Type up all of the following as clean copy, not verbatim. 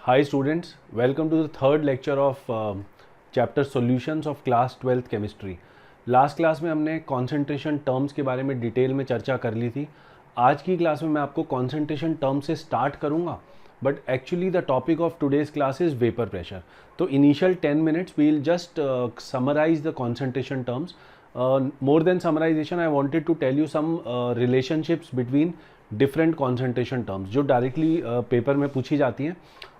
Hi students, welcome to the third lecture of chapter solutions of class 12th chemistry. Last class में हमने concentration terms के बारे में detail में चर्चा कर ली थी. आज की क्लास में मैं आपको concentration term से स्टार्ट करूँगा, but actually the topic of today's class is vapour pressure. तो initial 10 minutes we will just summarize the concentration terms. More than summarization, I wanted to tell you some relationships between different concentration terms जो directly paper में पूछी जाती हैं,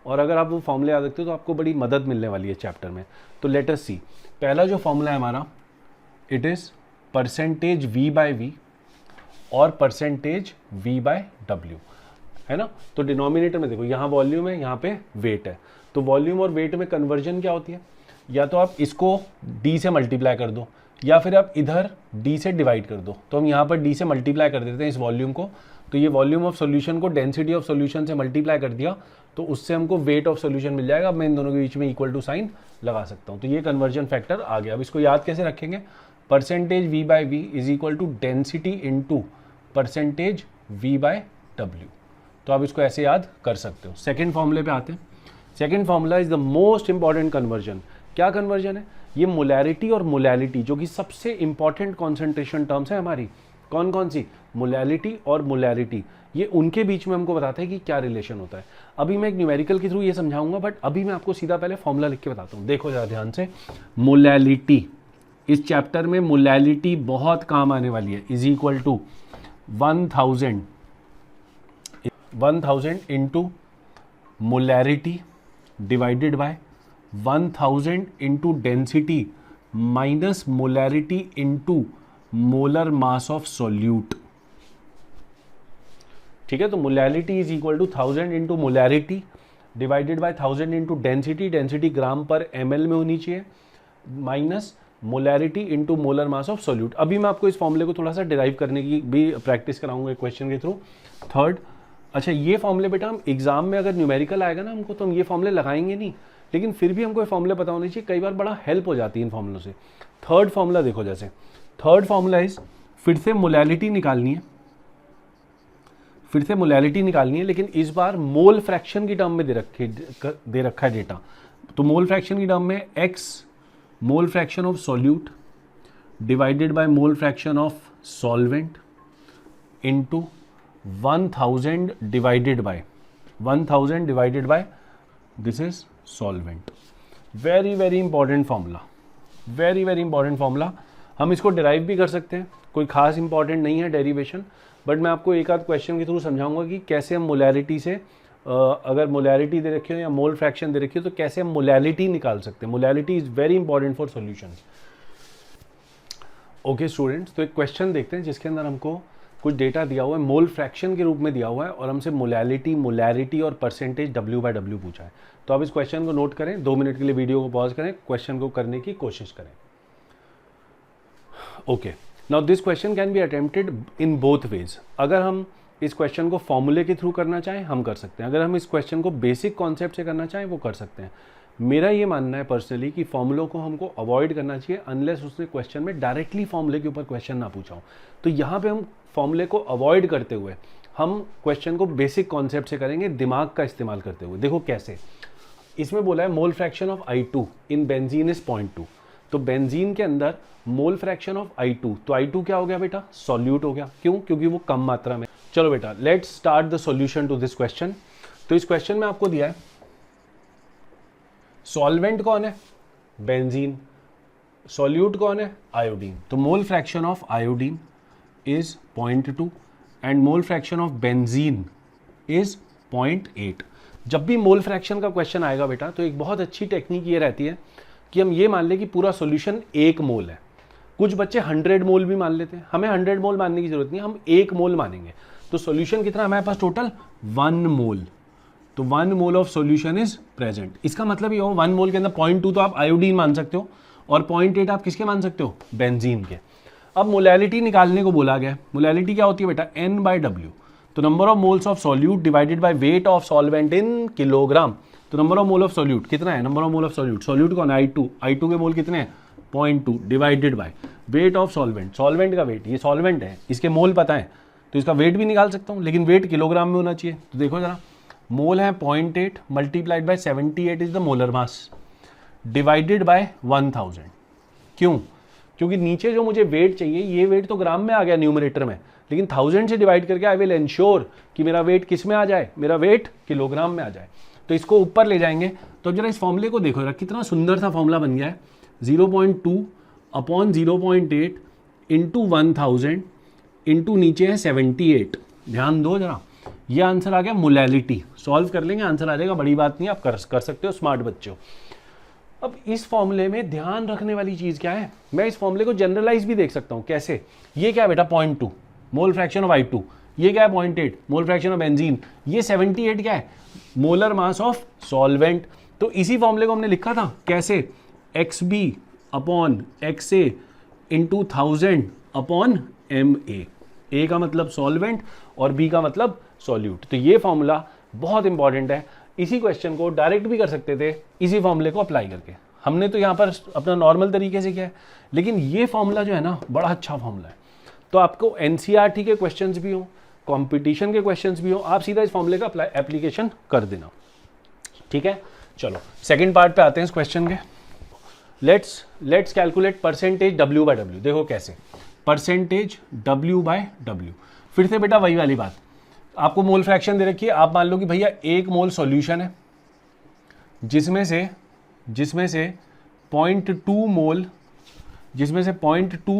और अगर आप वो फॉर्मूले याद रखते हो तो आपको बड़ी मदद मिलने वाली है चैप्टर में. तो लेट अस सी. पहला जो फॉर्मूला है हमारा, it is percentage v by v और परसेंटेज v बाय w, है ना. तो डिनोमिनेटर में देखो, यहाँ वॉल्यूम है, यहाँ पे वेट है. तो वॉल्यूम और वेट में कन्वर्जन क्या होती है? या तो आप इसको d से मल्टीप्लाई कर दो, या फिर आप इधर d से डिवाइड कर दो. तो हम यहाँ पर d से मल्टीप्लाई कर देते हैं इस वॉल्यूम को. तो ये वॉल्यूम ऑफ सॉल्यूशन को डेंसिटी ऑफ सॉल्यूशन से मल्टीप्लाई कर दिया, तो उससे हमको वेट ऑफ सॉल्यूशन मिल जाएगा. अब मैं इन दोनों के बीच में इक्वल टू साइन लगा सकता हूँ. तो ये कन्वर्जन फैक्टर आ गया. अब इसको याद कैसे रखेंगे? Percentage v by V is equal to density into percentage v bye w. तो आप इसको ऐसे याद कर सकते हो. सेकेंड फॉर्मूले पे आते हैं. Second formula is the most important conversion. क्या कन्वर्जन है? ये मोलैरिटी और मोलैलिटी, जो कि सबसे इंपॉर्टेंट कॉन्सेंट्रेशन टर्म्स है हमारी. कौन कौन सी? मोलैलिटी और मोलैरिटी. ये उनके बीच में हमको बताता है कि क्या रिलेशन होता है. अभी मैं एक न्यूमेरिकल के थ्रू ये समझाऊंगा, बट अभी मैं आपको सीधा पहले फॉर्मूला लिख के बताता हूँ. देखो जरा ध्यान से. मोलैलिटी, इस चैप्टर में मोलैलिटी बहुत काम आने वाली है. Is equal to 1000 into molarity divided by 1000 into density minus molarity into molar mass of solute. ठीक है. तो molality is equal to 1000 into molarity divided by 1000 into density. Density gram per ml में होनी चाहिए, minus molarity into molar mass of solute. अभी मैं आपको इस फॉर्मूले को थोड़ा सा डिराइव करने की भी प्रैक्टिस कराऊंगा एक क्वेश्चन के थ्रू. थर्ड, अच्छा ये फॉर्मूले बेटा हम एग्जाम में अगर न्यूमेरिकल आएगा ना हमको, तो हम ये फॉर्मूले लगाएंगे नहीं, लेकिन फिर भी हमको ये फॉर्मूले पता होने चाहिए. कई बार बड़ा हेल्प हो जाती है इन फॉर्मूलों से. थर्ड फॉर्मूला देखो, जैसे थर्ड फॉर्मूला इज, फिर से मोलैलिटी निकालनी है, लेकिन इस बार मोल फ्रैक्शन की टर्म में दे रखा है डेटा. तो मोल फ्रैक्शन की टर्म में x mole fraction of solute divided by mole fraction of solvent into 1000 divided by this is solvent. Very very important formula. हम इसको डिराइव भी कर सकते हैं, कोई खास इंपॉर्टेंट नहीं है डेरिवेशन, बट मैं आपको एक आध क्वेश्चन के थ्रू समझाऊंगा कि कैसे हम मोलैरिटी से, अगर मोलैरिटी दे रखी हो या मोल फ्रैक्शन दे रखी हो, तो कैसे हम मोलैलिटी निकाल सकते हैं. Molality is very important for solutions. Okay students, तो एक क्वेश्चन देखते हैं जिसके अंदर हमको कुछ डेटा दिया हुआ है, मोल फ्रैक्शन के रूप में दिया हुआ है, और हमसे मोलैलिटी, मोलैरिटी और परसेंटेज w बाय w पूछा है. तो आप इस क्वेश्चन को नोट करें, 2 मिनट के लिए वीडियो को पॉज करें, क्वेश्चन को करने की कोशिश करें. Okay, now this question can be attempted in both ways. अगर हम इस क्वेश्चन को फॉर्मूले के थ्रू करना चाहें हम कर सकते हैं, अगर हम इस क्वेश्चन को बेसिक कॉन्सेप्ट से करना चाहें वो कर सकते हैं. मेरा ये मानना है पर्सनली कि फॉर्मूलों को हमको अवॉइड करना चाहिए अनलेस उसने क्वेश्चन में डायरेक्टली फॉर्मूले के ऊपर क्वेश्चन ना पूछा हो. तो यहाँ पे हम फॉर्मूले को अवॉइड करते हुए हम क्वेश्चन को बेसिक कॉन्सेप्ट से करेंगे, दिमाग का इस्तेमाल करते हुए. देखो कैसे. इसमें बोला है mole fraction of I2 in benzene is 0.2. तो बेंजीन के अंदर मोल फ्रैक्शन ऑफ I2, तो I2 क्या हो गया बेटा? सॉल्यूट हो गया. क्यों? क्योंकि वो कम मात्रा में. चलो बेटा, let's start the solution to this question. तो इस क्वेश्चन में आपको दिया है सॉल्वेंट कौन है? बेंजीन. सॉल्यूट कौन है? आयोडीन. तो mole fraction of iodine is 0.2 and mole fraction of benzene is 0.8. जब भी मोल फ्रैक्शन का क्वेश्चन आएगा बेटा, तो एक बहुत अच्छी टेक्निक ये रहती है कि हम ये मान लें कि पूरा सॉल्यूशन 1 मोल है. कुछ बच्चे 100 मोल भी मान लेते हैं. हमें 100 मोल मानने की जरूरत नहीं, हम 1 मोल मानेंगे. तो सॉल्यूशन कितना हमारे पास टोटल? 1 मोल. तो 1 mole of solution is present. इसका मतलब ये हो 1 मोल के अंदर 0.2 तो आप आयोडीन मान सकते हो, और 0.8 आप किसके मान सकते हो? बेंजीन के. अब मोलैलिटी निकालने को बोला गया. मोलैलिटी क्या होती है बेटा? n by w. तो number of moles of solute divided by weight of solvent in kilogram. तो number of mole of solute कितना है? Number of mole of solute कौन है? I2 के मोल कितने हैं? 0.2 divided by weight of solvent का वेट, ये सॉल्वेंट है, इसके मोल पता है, तो इसका वेट भी निकाल सकता हूँ, लेकिन वेट किलोग्राम में होना चाहिए. तो देखो जरा, मोल है 0.8 multiplied by 78 is the molar mass divided by 1000। क्यों? क्योंकि नीचे जो मुझे वेट चाहिए, ये वेट तो ग्राम में आ गया न्यूमरेटर में, लेकिन 1000 से डिवाइड करके आई विल इंश्योर कि मेरा वेट किस में आ जाए, मेरा वेट किलोग्राम में आ जाए। तो इसको ऊपर ले जाएंगे। तो जरा इस फॉर्मूले को देखो, कितना सुंदर सा फॉर्मूला बन गया है। 0.2 अपॉन 0.8 इंटू 1000 इंटू नीचे है 78। ध्यान दो जरा, ये आंसर आ गया मोलैलिटी। सॉल्व कर लेंगे, आंसर आ जाएगा, बड़ी बात नहीं, आप कर सकते हो, स्मार्ट बच्चे हो। अब इस फॉर्मूले में ध्यान रखने वाली चीज क्या है, मैं इस फॉर्मूले को जनरलाइज भी देख सकता हूं। कैसे? ये क्या है बेटा 0.2 मोल फ्रैक्शन ऑफ I2, ये क्या है 0.8 मोल फ्रैक्शन ऑफ बेंजीन, ये 78 क्या है मोलर मास ऑफ सॉल्वेंट। तो इसी फॉर्मूले को हमने लिखा था कैसे, XB upon XA into 1000 upon MA। A का मतलब सॉल्वेंट और B का मतलब सॉल्यूट। तो ये फॉर्मूला बहुत इंपॉर्टेंट है। इसी क्वेश्चन को डायरेक्ट भी कर सकते थे इसी फॉर्मूले को अप्लाई करके, हमने तो यहाँ पर अपना नॉर्मल तरीके से किया है, लेकिन ये फॉर्मूला जो है ना बड़ा अच्छा फॉर्मूला है। तो आपको NCERT के क्वेश्चंस भी हो, कंपटीशन के क्वेश्चंस भी हो, आप सीधा इस फॉर्मूले का एप्लीकेशन कर देना। ठीक है, चलो सेकंड पार्ट पे आते हैं इस क्वेश्चन के। Let's calculate percentage W by W। देखो कैसे, परसेंटेज W बाय W। फिर से बेटा वही वाली बात, आपको मोल फ्रैक्शन दे रखी है। आप मान लो कि भैया 1 मोल सॉल्यूशन है जिसमें से 0.2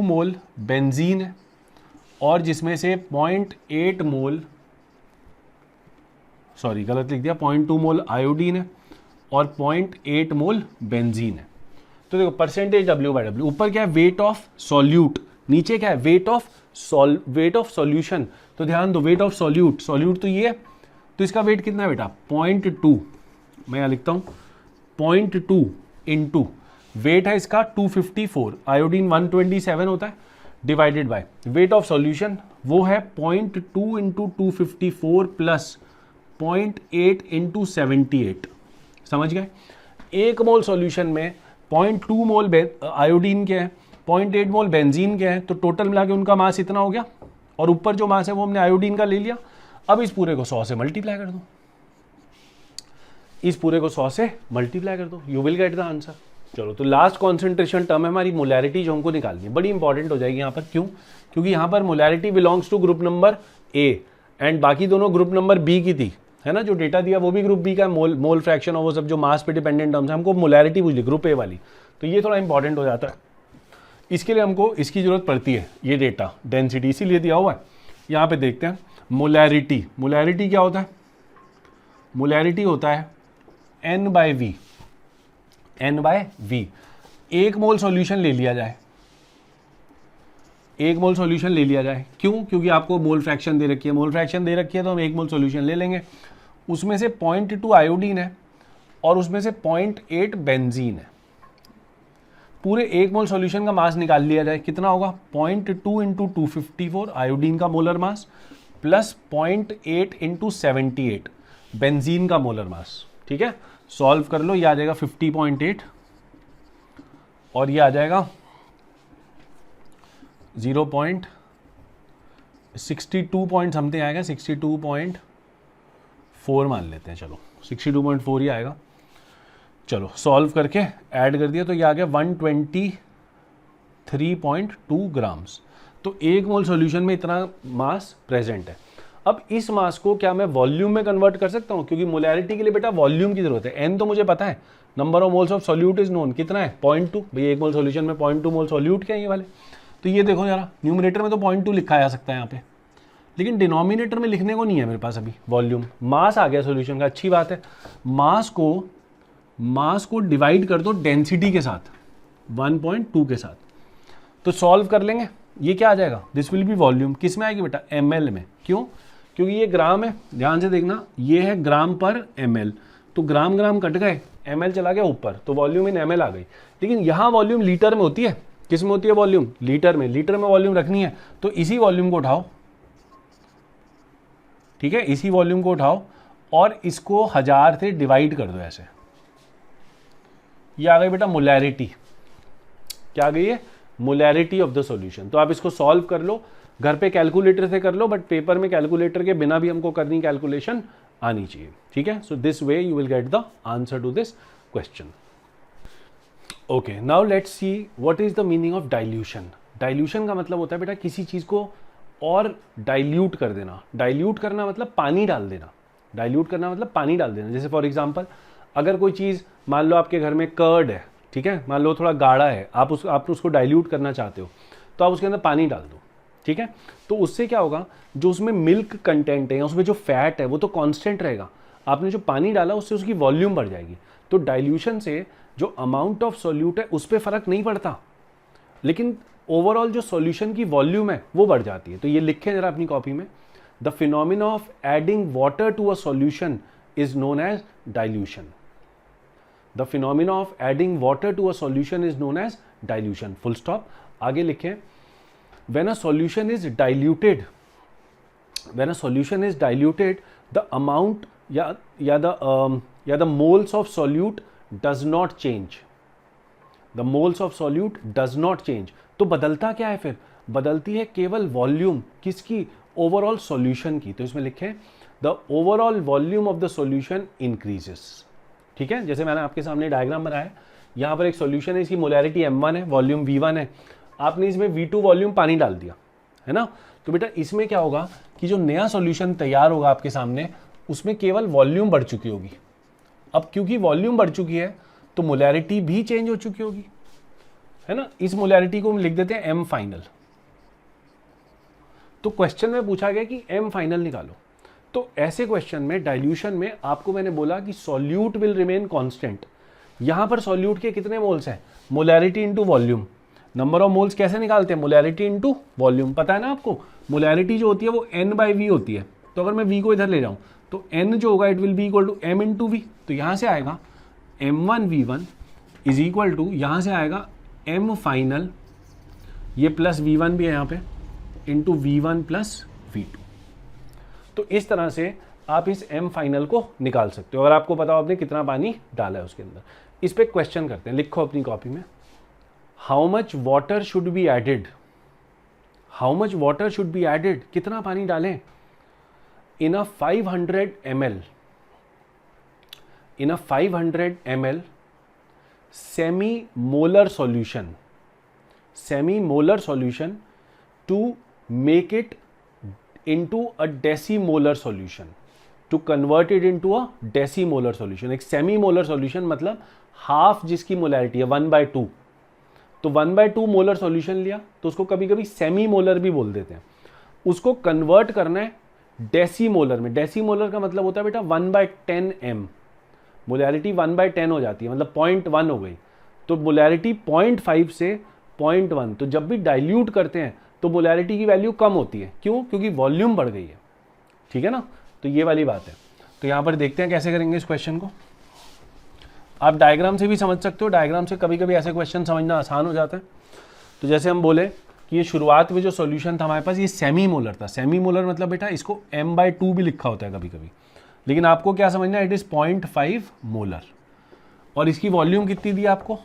मोल बेंजीन है और जिसमें से 0.8 मोल, सॉरी गलत लिख दिया, 0.2 मोल आयोडीन है और 0.8 मोल बेंजीन है। तो देखो परसेंटेज W बाय W, ऊपर क्या है वेट ऑफ सॉल्यूट, नीचे क्या है वेट ऑफ सॉल्यूशन। तो ध्यान दो, वेट ऑफ सॉल्यूट तो ये है, तो इसका वेट कितना है बेटा 0.2, मैं यहां लिखता हूं 0.2 इंटू वेट है इसका 254, आयोडीन 127 होता है, divided by weight of solution वो है 0.2 इंटू 254 प्लस 0.8 इंटू 78। समझ गए? 1 मोल सॉल्यूशन में 0.2 मोल आयोडीन के हैं, 0.8 मोल बेंजीन के हैं, तो टोटल मिला के उनका मास इतना हो गया, और ऊपर जो मास है वो हमने आयोडीन का ले लिया। अब इस पूरे को 100 से मल्टीप्लाई कर दो, इस पूरे को 100 से मल्टीप्लाई कर दो, you will get the answer. चलो, तो लास्ट कॉन्सेंट्रेशन टर्म है हमारी मोलैरिटी, जो हमको निकालनी है, बड़ी इंपॉर्टेंट हो जाएगी यहाँ पर। क्यों? क्योंकि यहाँ पर molarity belongs to group number A and बाकी दोनों ग्रुप नंबर B की थी, है ना, जो डेटा दिया वो भी ग्रुप B का, मोल फ्रैक्शन और वो सब जो मास पे डिपेंडेंट टर्म्स है, हमको मोलैरिटी पूछ ली ग्रुप A वाली, तो ये थोड़ा इंपॉर्टेंट हो जाता है। इसके लिए हमको इसकी जरूरत पड़ती है, ये डेटा डेंसिटी इसीलिए दिया हुआ है। यहाँ पे देखते हैं मोलैरिटी क्या होता है, मोलैरिटी होता है N बाय V। 1 मोल सॉल्यूशन ले लिया जाए, 1 मोल सॉल्यूशन ले लिया जाए। क्यों? क्योंकि आपको मोल फ्रैक्शन दे रखी है, तो हम 1 मोल सॉल्यूशन ले लेंगे, उसमें से 0.2 आयोडीन है और उसमें से 0.8 बेंजीन है। पूरे 1 मोल सॉल्यूशन का मास निकाल लिया जाए, कितना होगा 0.2 इंटू 254 आयोडीन का molar mass plus 0.8 into 78 benzene का मोलर मास। ठीक है, सॉल्व कर लो, ये आ जाएगा 50.8 और ये आ जाएगा 0.62 पॉइंट समथिंग आएगा, 62.4 मान लेते हैं, चलो 62.4 ही आएगा। चलो सॉल्व करके ऐड कर दिया तो ये आ गया 123.2 ग्राम्स। तो 1 मोल सॉल्यूशन में इतना मास प्रेजेंट है। अब इस मास को क्या मैं वॉल्यूम में कन्वर्ट कर सकता हूं? क्योंकि मोलैरिटी के लिए बेटा वॉल्यूम की जरूरत है। N तो मुझे पता है, number of moles of solute is known, कितना है 0.2। भैया 1 मोल सॉल्यूशन में 0.2 मोल सॉल्यूट क्या है ये वाले, तो ये देखो जरा, न्यूमरेटर में तो 0.2 लिखा जा सकता है यहाँ पे, लेकिन डिनोमिनेटर में लिखने को नहीं है मेरे पास अभी वॉल्यूम। मास आ गया सॉल्यूशन का, अच्छी बात है। मास को डिवाइड कर दो डेंसिटी के साथ, 1.2 के साथ, तो सॉल्व कर लेंगे। ये क्या आ जाएगा, दिस विल बी वॉल्यूम, किस में आएगी बेटा ml में। क्यों? क्योंकि ये ग्राम है, ध्यान से देखना, ये है ग्राम पर ml, तो ग्राम ग्राम कट गए, ml चला गया ऊपर, तो वॉल्यूम इन ml आ गई। लेकिन यहाँ वॉल्यूम लीटर में होती है, किस में होती है वॉल्यूम? लीटर में। लीटर में वॉल्यूम रखनी है तो इसी वॉल्यूम को उठाओ, ठीक है, इसी वॉल्यूम को उठाओ और इसको 1000 से डिवाइड कर दो ऐसे। ये आ गई बेटा मोलैरिटी, क्या आ गई है मोलैरिटी ऑफ द सॉल्यूशन। तो आप इसको सॉल्व कर लो, घर पे कैलकुलेटर से कर लो, बट पेपर में कैलकुलेटर के बिना भी हमको करनी कैलकुलेशन आनी चाहिए, ठीक है। So this way you will get the answer to this question. Okay, now let's see what is the meaning of dilution. Dilution का मतलब होता है बेटा किसी चीज को और डाइल्यूट कर देना। डाइल्यूट करना मतलब पानी डाल देना। डाइल्यूट करना मतलब पानी डाल देना। जैसे फॉर एग्जांपल अगर कोई चीज़, मान लो आपके घर में कर्ड है, ठीक है, मान लो थोड़ा गाढ़ा है, आप उसको डाइल्यूट करना चाहते हो, तो आप उसके अंदर पानी डाल दो, ठीक है। तो उससे क्या होगा, जो उसमें मिल्क कंटेंट है या उसमें जो फैट है वो तो कांस्टेंट रहेगा, आपने जो पानी डाला उससे उसकी वॉल्यूम बढ़ जाएगी। तो डाइल्यूशन से जो अमाउंट ऑफ सॉल्यूट है उस पर फर्क नहीं पड़ता, लेकिन ओवरऑल जो सॉल्यूशन की वॉल्यूम है वो बढ़ जाती है। तो ये लिखें जरा अपनी कॉपी में, the phenomena of adding water to a solution is known as dilution. The phenomena of adding water to a solution is known as dilution, full stop. आगे लिखें, when a solution is diluted, when a solution is diluted, the amount the moles of solute does not change. The moles of solute does not change. तो बदलता क्या है फिर? बदलती है केवल वॉल्यूम, किसकी? ओवरऑल सॉल्यूशन की। तो इसमें लिखें the overall volume of the solution increases, ठीक है। जैसे मैंने आपके सामने डायग्राम बनाया, यहाँ पर एक सॉल्यूशन है, इसकी मोलैरिटी m1 है, वॉल्यूम v1 है, आपने इसमें v2 वॉल्यूम पानी डाल दिया है ना। तो बेटा इसमें क्या होगा कि जो नया सॉल्यूशन तैयार होगा आपके सामने, उसमें केवल वॉल्यूम बढ़ चुकी होगी। अब क्योंकि वॉल्यूम बढ़ चुकी है तो मोलैरिटी भी चेंज हो चुकी होगी, है ना। इस मोलैरिटी को हम लिख देते हैं m फाइनल। तो क्वेश्चन में पूछा गया कि m फाइनल निकालो। तो ऐसे क्वेश्चन में, डाइल्यूशन में, आपको मैंने बोला कि सॉल्यूट विल रिमेन कांस्टेंट। यहां पर सॉल्यूट के कितने मोल्स हैं? Molarity into volume. Number of moles कैसे निकालते हैं? Molarity into volume. पता है ना आपको, मोलैरिटी जो होती है वो n/v होती है। तो अगर मैं v को इधर ले जाऊं तो n जो होगा it will be equal to m into V. तो यहां से आएगा m1v1 इज इक्वल टू, यहां से आएगा m फाइनल, ये प्लस v1 भी है यहाँ पे, इंटू v1 प्लस v2। तो इस तरह से आप इस m फाइनल को निकाल सकते हो, अगर आपको पता हो आपने कितना पानी डाला है उसके अंदर। इस पर क्वेश्चन करते हैं, लिखो अपनी कॉपी में, how much water should be added. How much water should be added, कितना पानी डालें? In a 500 ml, in a 500 ml semi molar solution, semi molar solution to make it into a decimolar solution, to convert it into a decimolar solution। एक semi molar solution मतलब half जिसकी molarity है 1/2। तो 1/2 molar solution लिया तो उसको कभी कभी सेमी मोलर भी बोल देते हैं। उसको कन्वर्ट करना है डेसीमोलर में। डेसीमोलर का मतलब होता है बेटा 1/10 m। मोलैरिटी 1/10 हो जाती है, मतलब 0.1 हो गई। तो मोलैरिटी 0.5 से 0.1। तो जब भी डाइल्यूट करते हैं तो मोलैरिटी की वैल्यू कम होती है, क्यों? क्योंकि वॉल्यूम बढ़ गई है, ठीक है ना। तो ये वाली बात है। तो यहां पर देखते हैं कैसे करेंगे इस क्वेश्चन को। आप डायग्राम से भी समझ सकते हो, डायग्राम से कभी कभी ऐसे क्वेश्चन समझना आसान हो जाता है। तो जैसे हम बोले कि ये शुरुआत में जो सॉल्यूशन था हमारे पास, ये सेमी मोलर था। सेमी मोलर मतलब बेटा इसको m/2 भी लिखा होता है कभी कभी, लेकिन आपको क्या समझना है, इट इज 0.5 मोलर। और इसकी वॉल्यूम कितनी दी आपको?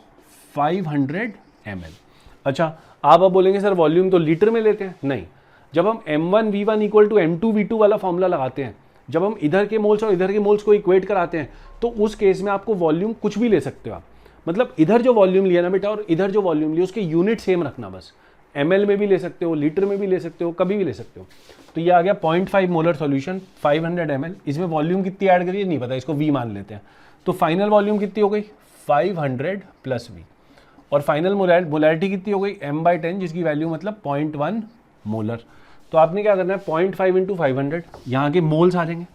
500 ml। अच्छा, आप अब बोलेंगे सर वॉल्यूम तो लीटर में लेते हैं। नहीं, जब हम m1v1 इक्वल टू m2v2 वाला फॉर्मूला लगाते हैं, जब हम इधर के मोल्स और इधर के मोल्स को इक्वेट कराते हैं, तो उस केस में आपको वॉल्यूम कुछ भी ले सकते हो आप। मतलब इधर जो वॉल्यूम लिया ना बेटा और इधर जो वॉल्यूम लिया, उसके यूनिट सेम रखना बस। ml में भी ले सकते हो, लीटर में भी ले सकते हो, कभी भी ले सकते हो। तो ये आ गया 0.5 मोलर सॉल्यूशन 500 ml। इसमें वॉल्यूम कितनी ऐड करिए नहीं पता, इसको v मान लेते हैं। तो फाइनल वॉल्यूम कितनी हो गई? 500 प्लस v। और फाइनल मोलैरिटी कितनी हो गई? m/10, जिसकी वैल्यू मतलब 0.1 मोलर। तो आपने क्या करना है, 0.5 इंटू 500, यहाँ के मोल्स आ जाएंगे।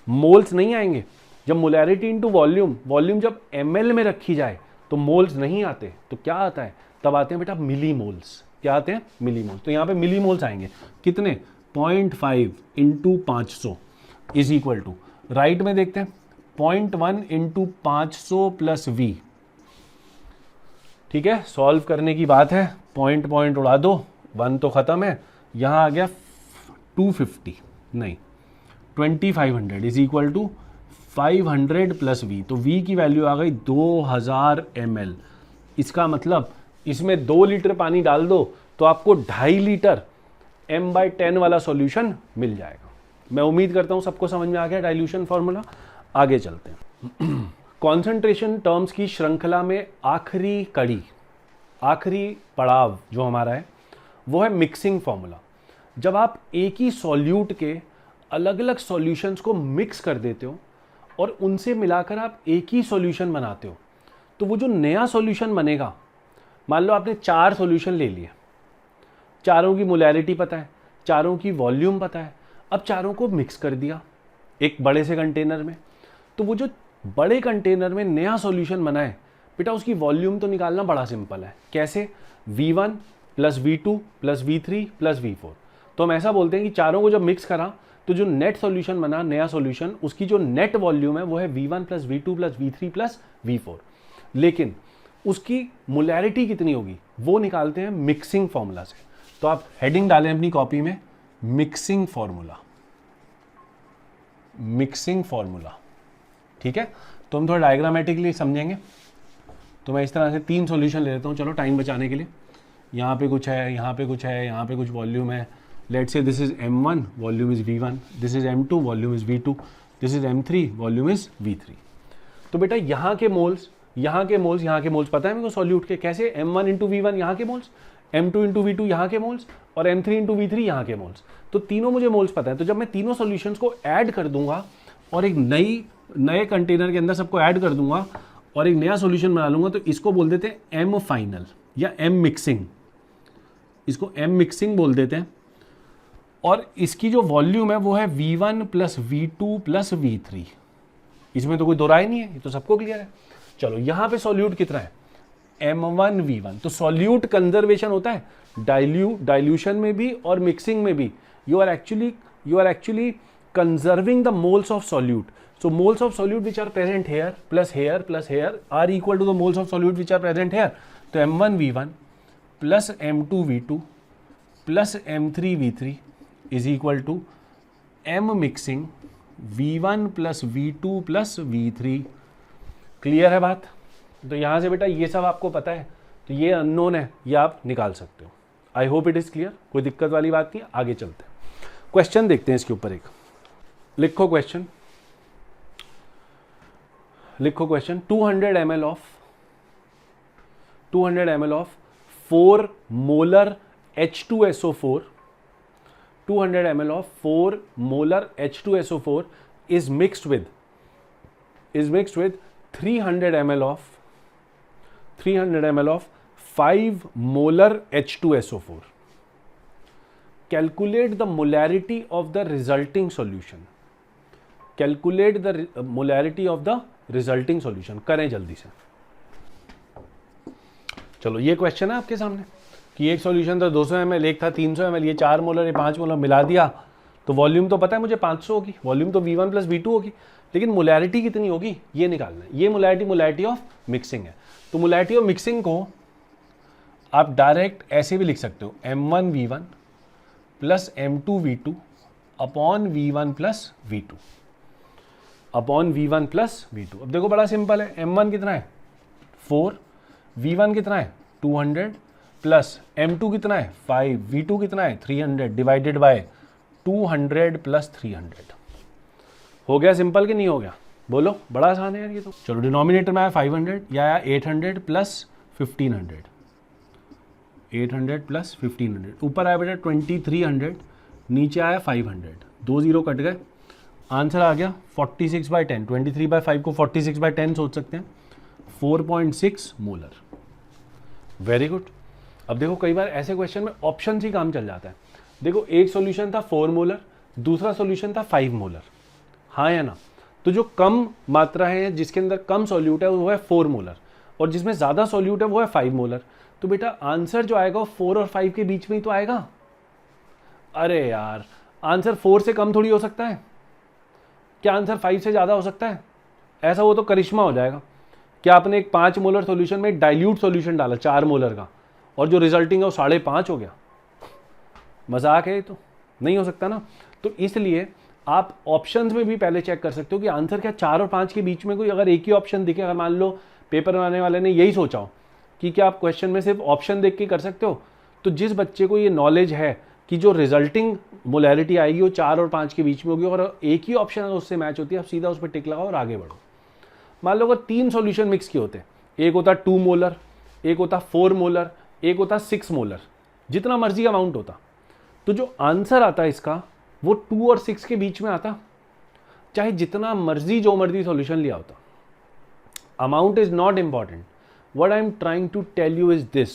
मोल्स नहीं आएंगे जब मोलैरिटी इंटू वॉल्यूम, वॉल्यूम जब ml में रखी जाए तो मोल्स नहीं आते। तो क्या आता है? तब आते हैं बेटा मिली मोल्स। क्या आते हैं? Millimoles. तो यहाँ पे मिली मोल्स आएंगे कितने? 0.5 into 500 is equal to, right में देखते हैं 0.1 इंटू 500 प्लस v। ठीक है, सॉल्व करने की बात है, पॉइंट पॉइंट उड़ा दो, 1 तो खत्म है। यहाँ आ गया 250, नहीं 2500 is equal to 500 plus v। तो v की वैल्यू आ गई 2000 ml। इसका मतलब इसमें 2 लीटर पानी डाल दो तो आपको 2.5 लीटर m/10 वाला सॉल्यूशन मिल जाएगा। मैं उम्मीद करता हूँ सबको समझ में आ गया डाइल्यूशन फॉर्मूला। आगे चलते हैं। कॉन्सेंट्रेशन टर्म्स की श्रृंखला में आखिरी कड़ी, आखिरी पड़ाव जो हमारा है वो है मिक्सिंग फॉर्मूला। जब आप एक ही सॉल्यूट के अलग अलग सॉल्यूशंस को मिक्स कर देते हो और उनसे मिलाकर आप एक ही सॉल्यूशन बनाते हो, तो वो जो नया सॉल्यूशन बनेगा, मान लो आपने 4 सॉल्यूशन ले लिए, चारों की मोलैरिटी पता है, चारों की वॉल्यूम पता है, अब चारों को मिक्स कर दिया एक बड़े से कंटेनर में, तो वो जो बड़े कंटेनर में नया सॉल्यूशन बना है बेटा, उसकी वॉल्यूम तो निकालना बड़ा सिंपल है। कैसे? V1 plus V2 plus V3 plus V4। तो हम ऐसा बोलते हैं कि चारों को जब मिक्स करा तो जो नेट सॉल्यूशन बना, नया सॉल्यूशन, उसकी जो नेट वॉल्यूम है वो है V1 plus V2 plus V3 plus V4। लेकिन उसकी मोलैरिटी कितनी होगी वो निकालते हैं मिक्सिंग फॉर्मूला से। तो आप हेडिंग डालें अपनी कॉपी में, मिक्सिंग फॉर्मूला, मिक्सिंग फॉर्मूला। ठीक है, तो हम थोड़ा डायग्रामेटिकली समझेंगे। तो मैं इस तरह से 3 सॉल्यूशन ले लेता हूँ, चलो टाइम बचाने के लिए। यहाँ पे कुछ है, यहाँ पे कुछ है, यहाँ पे कुछ वॉल्यूम है। Let's say this is M1, volume is V1, this is M2, volume is V2, this is M3, volume is V3। तो बेटा यहाँ के मोल्स, यहाँ के मोल्स, यहाँ के मोल्स पता है मेरे को सॉल्यूट के। कैसे? M1 इंटू V1 यहाँ के मोल्स, M2 इंटू V2 यहाँ के मोल्स और M3 इंटू V3 यहाँ के मोल्स। तो तीनों मुझे मोल्स पता है। तो जब मैं तीनों सॉल्यूशंस को ऐड कर दूंगा और एक नए कंटेनर के अंदर सबको ऐड कर दूंगा और एक नया सॉल्यूशन बना लूंगा, तो इसको बोल देते हैं M फाइनल या M मिक्सिंग। इसको M मिक्सिंग बोल देते हैं। और इसकी जो वॉल्यूम है वो है V1 plus V2 plus V3। इसमें तो कोई दो राय नहीं है, ये तो सबको क्लियर है। चलो यहाँ पे सॉल्यूट कितना है? M1 V1। तो सॉल्यूट कंजर्वेशन होता है डाइल्यूशन में भी और मिक्सिंग में भी। You are actually conserving the moles of solute. So moles of solute which are present here plus here are equal to the moles of solute which are present here. तो M1 V1 plus M2 V2 plus M3 V3 is equal to M mixing V1 plus V2 plus V3। Clear है बात? तो यहाँ से बेटा ये सब आपको पता है, तो ये अननोन है, ये आप निकाल सकते हो। आई होप इट इज क्लियर, कोई दिक्कत वाली बात नहीं। आगे चलते हैं, क्वेश्चन देखते हैं इसके ऊपर। एक लिखो क्वेश्चन, लिखो question. 200 ml of 4 molar H2SO4, 200 ml of 4 molar H2SO4 is mixed with 300 ml of 5 molar H2SO4. Calculate the molarity of the resulting solution. Calculate the molarity of the resulting solution. करें जल्दी से। चलो ये question है आपके सामने कि एक सॉल्यूशन था 200 ml, एक था 300 ml, ये 4 मोलर, ये 5 मोलर मिला दिया, तो वॉल्यूम तो पता है मुझे 500 होगी, वॉल्यूम तो V1 प्लस V2 होगी, लेकिन मोलैरिटी कितनी होगी ये निकालना है। ये मोलैरिटी ऑफ मिक्सिंग है। तो मोलैरिटी ऑफ मिक्सिंग को आप डायरेक्ट ऐसे भी लिख सकते हो, M1 V1 plus M2 V2 upon V1 plus V2 upon V1 plus V2। अब देखो बड़ा सिंपल है। M1 कितना है? 4, V1 कितना है? 200 प्लस M2 कितना है? 5, V2 कितना है? 300 डिवाइडेड बाय 200 प्लस 300। हो गया सिंपल कि नहीं हो गया? बोलो, बड़ा आसान है यार ये तो। चलो डिनोमिनेटर में आया 500, या आया 800 प्लस 1500, 800 प्लस 1500, ऊपर आया बेटा 2300, नीचे आया 500, 2 0 कट गए, आंसर आ गया 46/10। 23/5 को 46/10 सोच सकते हैं, 4.6 मोलर। Very good. अब देखो कई बार ऐसे क्वेश्चन में ऑप्शन ही काम चल जाता है। देखो एक सॉल्यूशन था 4 मोलर, दूसरा सॉल्यूशन था 5 मोलर, हाँ या ना? तो जो कम मात्रा है, जिसके अंदर कम सॉल्यूट है वो है 4 मोलर, और जिसमें ज़्यादा सॉल्यूट है वो है 5 मोलर। तो बेटा आंसर जो आएगा वो 4 और 5 के बीच में ही तो आएगा। अरे यार, आंसर 4 से कम थोड़ी हो सकता है। क्या आंसर 5 से ज़्यादा हो सकता है? ऐसा वो तो करिश्मा हो जाएगा। क्या आपने एक 5 मोलर सॉल्यूशन में डाइल्यूट सॉल्यूशन डाला 4 मोलर का, और जो रिजल्टिंग है वो 5.5 हो गया? मजाक है ये तो, नहीं हो सकता ना। तो इसलिए आप ऑप्शंस में भी पहले चेक कर सकते हो कि आंसर क्या 4 और 5 के बीच में कोई अगर एक ही ऑप्शन दिखे। अगर मान लो पेपर बनाने वाले ने यही सोचा हो कि क्या आप क्वेश्चन में सिर्फ ऑप्शन देख के कर सकते हो, तो जिस बच्चे को ये नॉलेज है कि जो रिजल्टिंग मोलैरिटी आएगी वो 4 और 5 के बीच में होगी और एक ही ऑप्शन अगर उससे मैच होती है, आप सीधा उस पर टिक लगाओ और आगे बढ़ो। मान लो अगर 3 सॉल्यूशन मिक्स किए होते, एक होता 2 मोलर, एक होता 4 मोलर, एक होता 6 मोलर, जितना मर्जी अमाउंट होता, तो जो आंसर आता इसका वो 2 और 6 के बीच में आता, चाहे जितना मर्जी जो मर्जी सॉल्यूशन लिया होता। Amount is not important. What I am trying to tell you is this,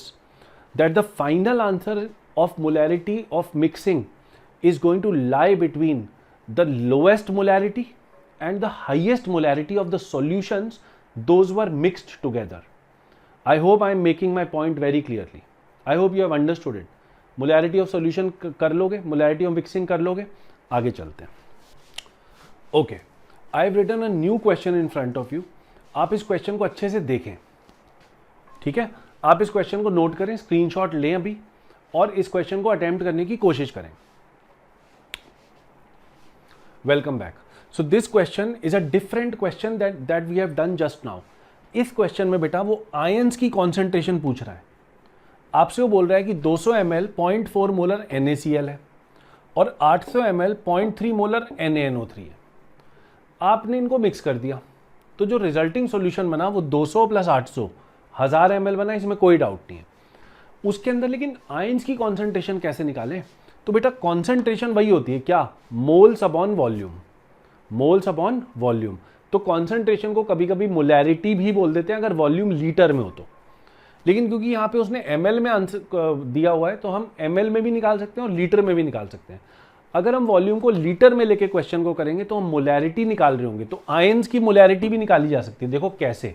that the final answer of molarity of mixing is going to lie between the lowest molarity and the highest molarity of the solutions those were mixed together. I hope I am making my point very clearly. I hope you have understood it. Molarity of solution कर लोगे, molarity of mixing कर लोगे, आगे चलते हैं. Okay, I have written a new question in front of you. आप इस question को अच्छे से देखें, ठीक है? आप इस क्वेश्चन को नोट करें, स्क्रीनशॉट लें अभी और इस क्वेश्चन को अटेम्प्ट करने की कोशिश करें. Welcome back. So this question is a different question that we have done just now. इस क्वेश्चन में बेटा वो आयंस की कॉन्सेंट्रेशन पूछ रहा है. आपसे वो बोल रहा है कि 200 ml 0.4 मोलर NaCl है और 800 ml 0.3 मोलर NaNO3 है. आपने इनको मिक्स कर दिया तो जो रिजल्टिंग सॉल्यूशन बना वो 200 प्लस 800 1000 ml बना, इसमें कोई डाउट नहीं है. उसके अंदर लेकिन आयंस की कॉन्सेंट्रेशन कैसे निकालें? तो बेटा कॉन्सेंट्रेशन वही होती है क्या? Moles upon volume. Moles upon volume. तो कॉन्सेंट्रेशन को कभी कभी मोलैरिटी भी बोल देते हैं अगर वॉल्यूम लीटर में हो तो, लेकिन क्योंकि यहाँ पे उसने ml में आंसर दिया हुआ है तो हम ml में भी निकाल सकते हैं और लीटर में भी निकाल सकते हैं. अगर हम वॉल्यूम को लीटर में लेके क्वेश्चन को करेंगे तो हम मोलैरिटी निकाल रहे होंगे, तो आयंस की मोलैरिटी भी निकाली जा सकती है. देखो कैसे.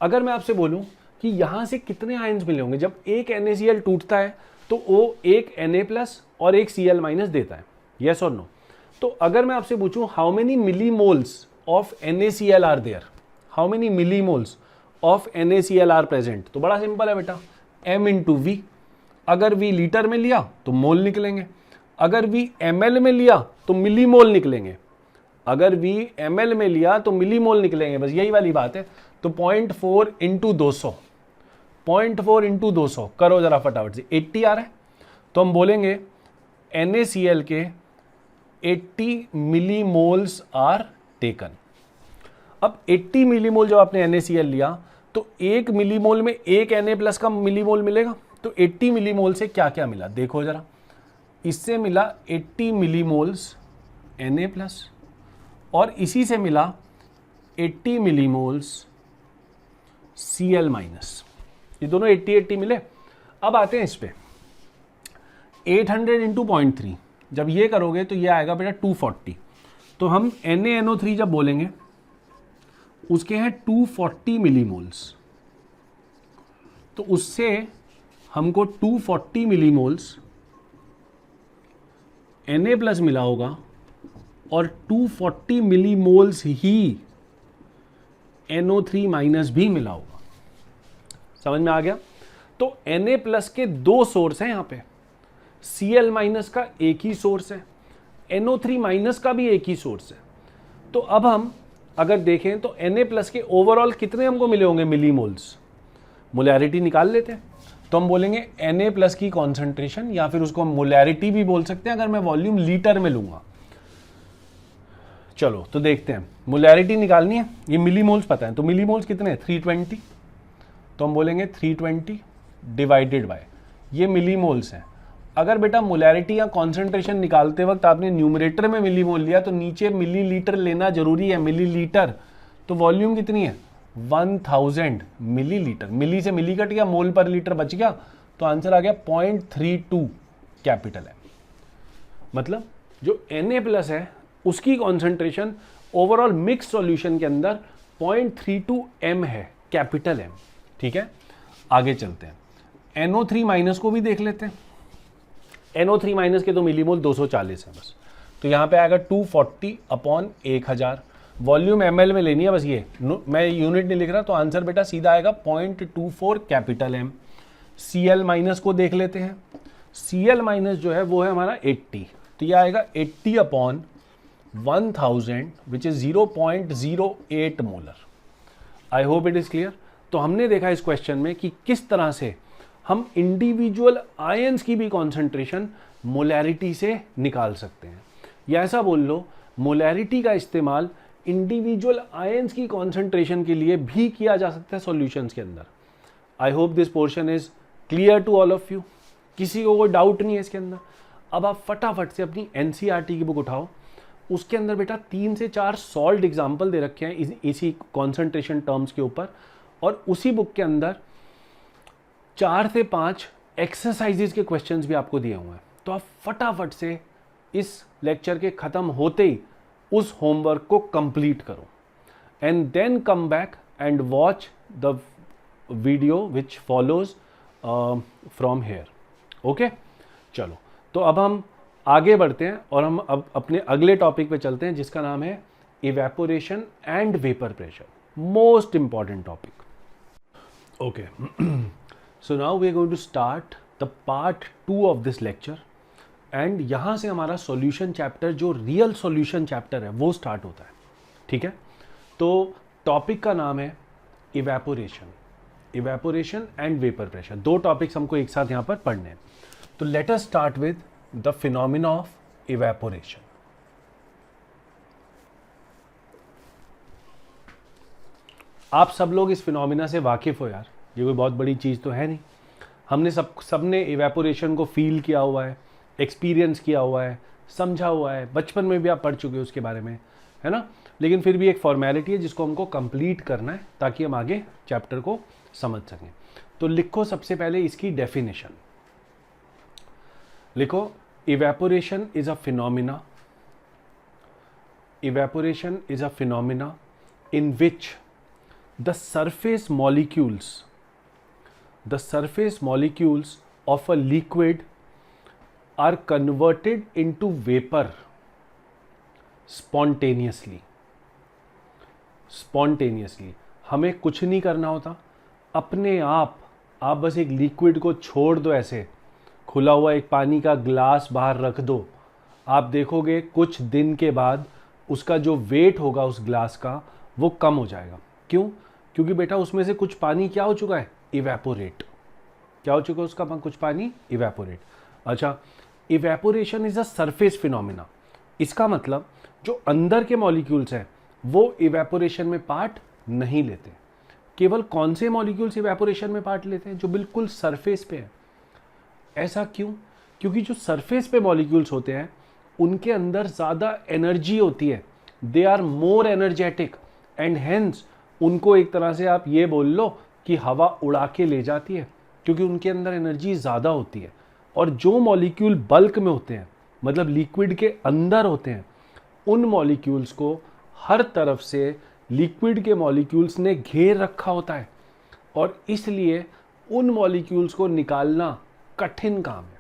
अगर मैं आपसे बोलूं कि यहां से कितने आयंस मिले होंगे, जब एक NaCl टूटता है तो वो एक Na+ और एक Cl- देता है, यस और नो? तो अगर मैं आपसे पूछूं how many millimoles of NaCl are there, how many millimoles of NaCl are present, तो बड़ा सिंपल है बेटा, m इंटू v. अगर v लीटर में लिया तो मोल निकलेंगे, अगर v ml में लिया तो मिलीमोल निकलेंगे, अगर v ml में लिया तो मिलीमोल निकलेंगे. बस यही वाली बात है. तो 0.4 इंटू 200, 0.4 इंटू 200 करो जरा फटाफट से, 80 आ रहा है. तो हम बोलेंगे NaCl के 80 मिलीमोल्स आर टेकन. अब 80 मिलीमोल जब आपने NaCl लिया तो एक मिलीमोल में एक Na+ का मिलीमोल मिलेगा. तो 80 मिलीमोल से क्या क्या मिला देखो जरा. इससे मिला 80 मिलीमोल्स Na+ और इसी से मिला 80 मिलीमोल्स Cl-. ये दोनों 80 मिले. अब आते हैं इस पे 800 इंटू 0.3. जब ये करोगे तो ये आएगा बेटा 240. तो हम NaNO3 जब बोलेंगे उसके हैं 240 मिलीमोल्स, तो उससे हमको 240 मिलीमोल्स Na+ मिला होगा और 240 मिलीमोल्स ही NO3- भी मिला होगा. समझ में आ गया? तो Na+ के दो सोर्स हैं यहाँ पे, Cl- का एक ही सोर्स है, NO3- का भी एक ही सोर्स है. तो अब हम अगर देखें तो Na+ के ओवरऑल कितने हमको मिले होंगे मिलीमोल्स, मोलैरिटी निकाल लेते हैं. तो हम बोलेंगे Na+ की कॉन्सेंट्रेशन, या फिर उसको हम मोलैरिटी भी बोल सकते हैं अगर मैं वॉल्यूम लीटर में लूंगा. चलो तो देखते हैं, मोलैरिटी निकालनी है. ये मिलीमोल्स पता है, तो मिलीमोल्स कितने हैं 320. तो हम बोलेंगे 320 डिवाइडेड बाय, ये मिलीमोल्स हैं. अगर बेटा मोलैरिटी या कॉन्सेंट्रेशन निकालते वक्त आपने न्यूमरेटर में मिलीमोल लिया तो नीचे मिलीलीटर लेना जरूरी है, मिलीलीटर. तो वॉल्यूम कितनी है 1000 मिलीलीटर. मिली से मिली कट गया, मोल पर लीटर बच गया, तो आंसर आ गया 0.32 कैपिटल है. मतलब जो Na+ है उसकी कॉन्सेंट्रेशन ओवरऑल मिक्स सॉल्यूशन के अंदर 0.32 m है, कैपिटल M. ठीक है, आगे चलते हैं. NO3- को भी देख लेते हैं. NO3- के तो मिलीमोल 240 है बस, तो यहाँ पे आएगा 240 अपॉन 1000. वॉल्यूम ml में लेनी है बस, ये मैं यूनिट नहीं लिख रहा, तो आंसर बेटा सीधा आएगा 0.24 कैपिटल M. Cl- को देख लेते हैं. Cl- जो है वो है हमारा 80, तो ये आएगा 80 upon 1000 which is 0.08 molar. I hope it is clear. तो हमने देखा इस क्वेश्चन में कि किस तरह से हम इंडिविजुअल आयंस की भी कॉन्सेंट्रेशन मोलैरिटी से निकाल सकते हैं। या ऐसा बोल लो, मोलैरिटी का इस्तेमाल इंडिविजुअल आयंस की कॉन्सेंट्रेशन के लिए भी किया जा सकता है सॉल्यूशंस के अंदर। I hope this portion is clear to all of you. किसी को कोई डाउट नहीं है इसके अंदर। अब आप फटाफट से अपनी एनसीईआरटी की बुक उठाओ, उसके अंदर बेटा 3 से 4 सॉल्व्ड एग्जाम्पल दे रखे हैं इसी कॉन्सेंट्रेशन टर्म्स के ऊपर, और उसी बुक के अंदर 4 से 5 एक्सरसाइजेज के क्वेश्चंस भी आपको दिए हुए हैं। तो आप फटाफट से इस लेक्चर के ख़त्म होते ही उस होमवर्क को कंप्लीट करो and then come back and watch the video which follows from here. Okay, चलो तो अब हम आगे बढ़ते हैं और हम अब अपने अगले टॉपिक पे चलते हैं, जिसका नाम है evaporation and vapour pressure, most important topic. Okay, so now we are going to start the part 2 of this lecture and यहाँ से हमारा सॉल्यूशन चैप्टर, जो रियल सॉल्यूशन चैप्टर है, वो स्टार्ट होता है। ठीक है, तो टॉपिक का नाम है evaporation and vapour pressure. 2 topics हमको एक साथ यहाँ पर पढ़ने हैं। तो let us start with the phenomena of evaporation. आप सब लोग इस फिनोमिना से वाकिफ हो यार, ये कोई बहुत बड़ी चीज़ तो है नहीं। हमने सबने इवेपोरेशन को फील किया हुआ है, एक्सपीरियंस किया हुआ है, समझा हुआ है, बचपन में भी आप पढ़ चुके हो उसके बारे में, है ना। लेकिन फिर भी एक फॉर्मेलिटी है जिसको हमको कंप्लीट करना है ताकि हम आगे चैप्टर को समझ सकें। तो लिखो सबसे पहले इसकी डेफिनेशन लिखो। Evaporation is a phenomena in which the surface molecules of a liquid are converted into vapor spontaneously। हमें कुछ नहीं करना होता, अपने आप बस एक लिक्विड को छोड़ दो, ऐसे खुला हुआ एक पानी का ग्लास बाहर रख दो, आप देखोगे कुछ दिन के बाद उसका जो वेट होगा उस ग्लास का वो कम हो जाएगा। क्यों? क्योंकि बेटा उसमें से कुछ पानी क्या हो चुका है, इवेपोरेट। क्या हो चुका है उसका कुछ पानी, इवेपोरेट। अच्छा, evaporation is a surface phenomena. इसका मतलब जो अंदर के मॉलिक्यूल्स हैं वो इवेपोरेशन में पार्ट नहीं लेते। केवल कौन से मॉलिक्यूल्स इवेपोरेशन में पार्ट लेते हैं, जो बिल्कुल सरफेस पे है। ऐसा क्यों? क्योंकि जो सरफेस पे मॉलिक्यूल्स होते हैं उनके अंदर ज़्यादा एनर्जी होती है, they are more energetic and hence उनको एक तरह से आप ये बोल लो कि हवा उड़ा के ले जाती है, क्योंकि उनके अंदर एनर्जी ज़्यादा होती है। और जो मॉलिक्यूल बल्क में होते हैं, मतलब लिक्विड के अंदर होते हैं, उन मॉलिक्यूल्स को हर तरफ से लिक्विड के मॉलिक्यूल्स ने घेर रखा होता है और इसलिए उन मॉलिक्यूल्स को निकालना कठिन काम है।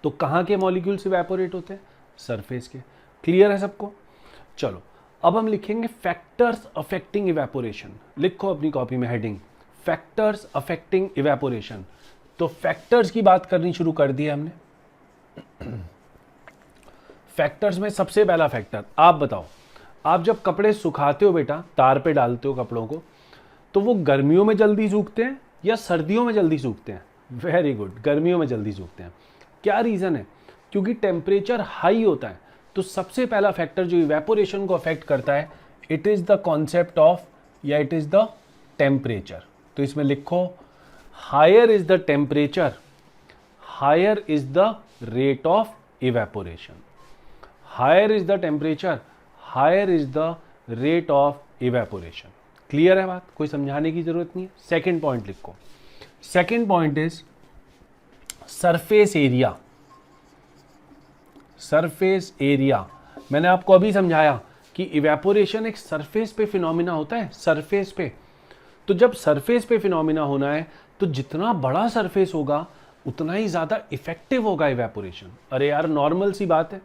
तो कहाँ के मॉलिक्यूल्स इवेपोरेट होते हैं, सरफेस के। क्लियर है सबको? चलो अब हम लिखेंगे फैक्टर्स अफेक्टिंग इवेपोरेशन। लिखो अपनी कॉपी में हेडिंग, फैक्टर्स अफेक्टिंग इवेपोरेशन। तो फैक्टर्स की बात करनी शुरू कर दी हमने। फैक्टर्स में सबसे पहला फैक्टर, आप बताओ, आप जब कपड़े सुखाते हो बेटा, तार पे डालते हो कपड़ों को, तो वो गर्मियों में जल्दी सूखते हैं या सर्दियों में जल्दी सूखते हैं? वेरी गुड, गर्मियों में जल्दी सूखते हैं। क्या रीज़न है? क्योंकि टेम्परेचर हाई होता है। तो सबसे पहला फैक्टर जो इवेपोरेशन को अफेक्ट करता है, it is the concept of, या इट इज़ द टेम्परेचर। तो इसमें लिखो, higher is the temperature, higher is the rate of evaporation. Higher is the temperature, higher is the rate of evaporation. Clear है बात? कोई समझाने की जरूरत नहीं है। सेकेंड पॉइंट लिखो। Second point is surface area. Surface area, मैंने आपको अभी समझाया कि इवेपोरेशन एक सरफेस पे फिनोमिना होता है, सरफेस पे। तो जब सरफेस पे फिनोमिना होना है तो जितना बड़ा सरफेस होगा उतना ही ज़्यादा इफेक्टिव होगा इवेपोरेशन। अरे यार नॉर्मल सी बात है,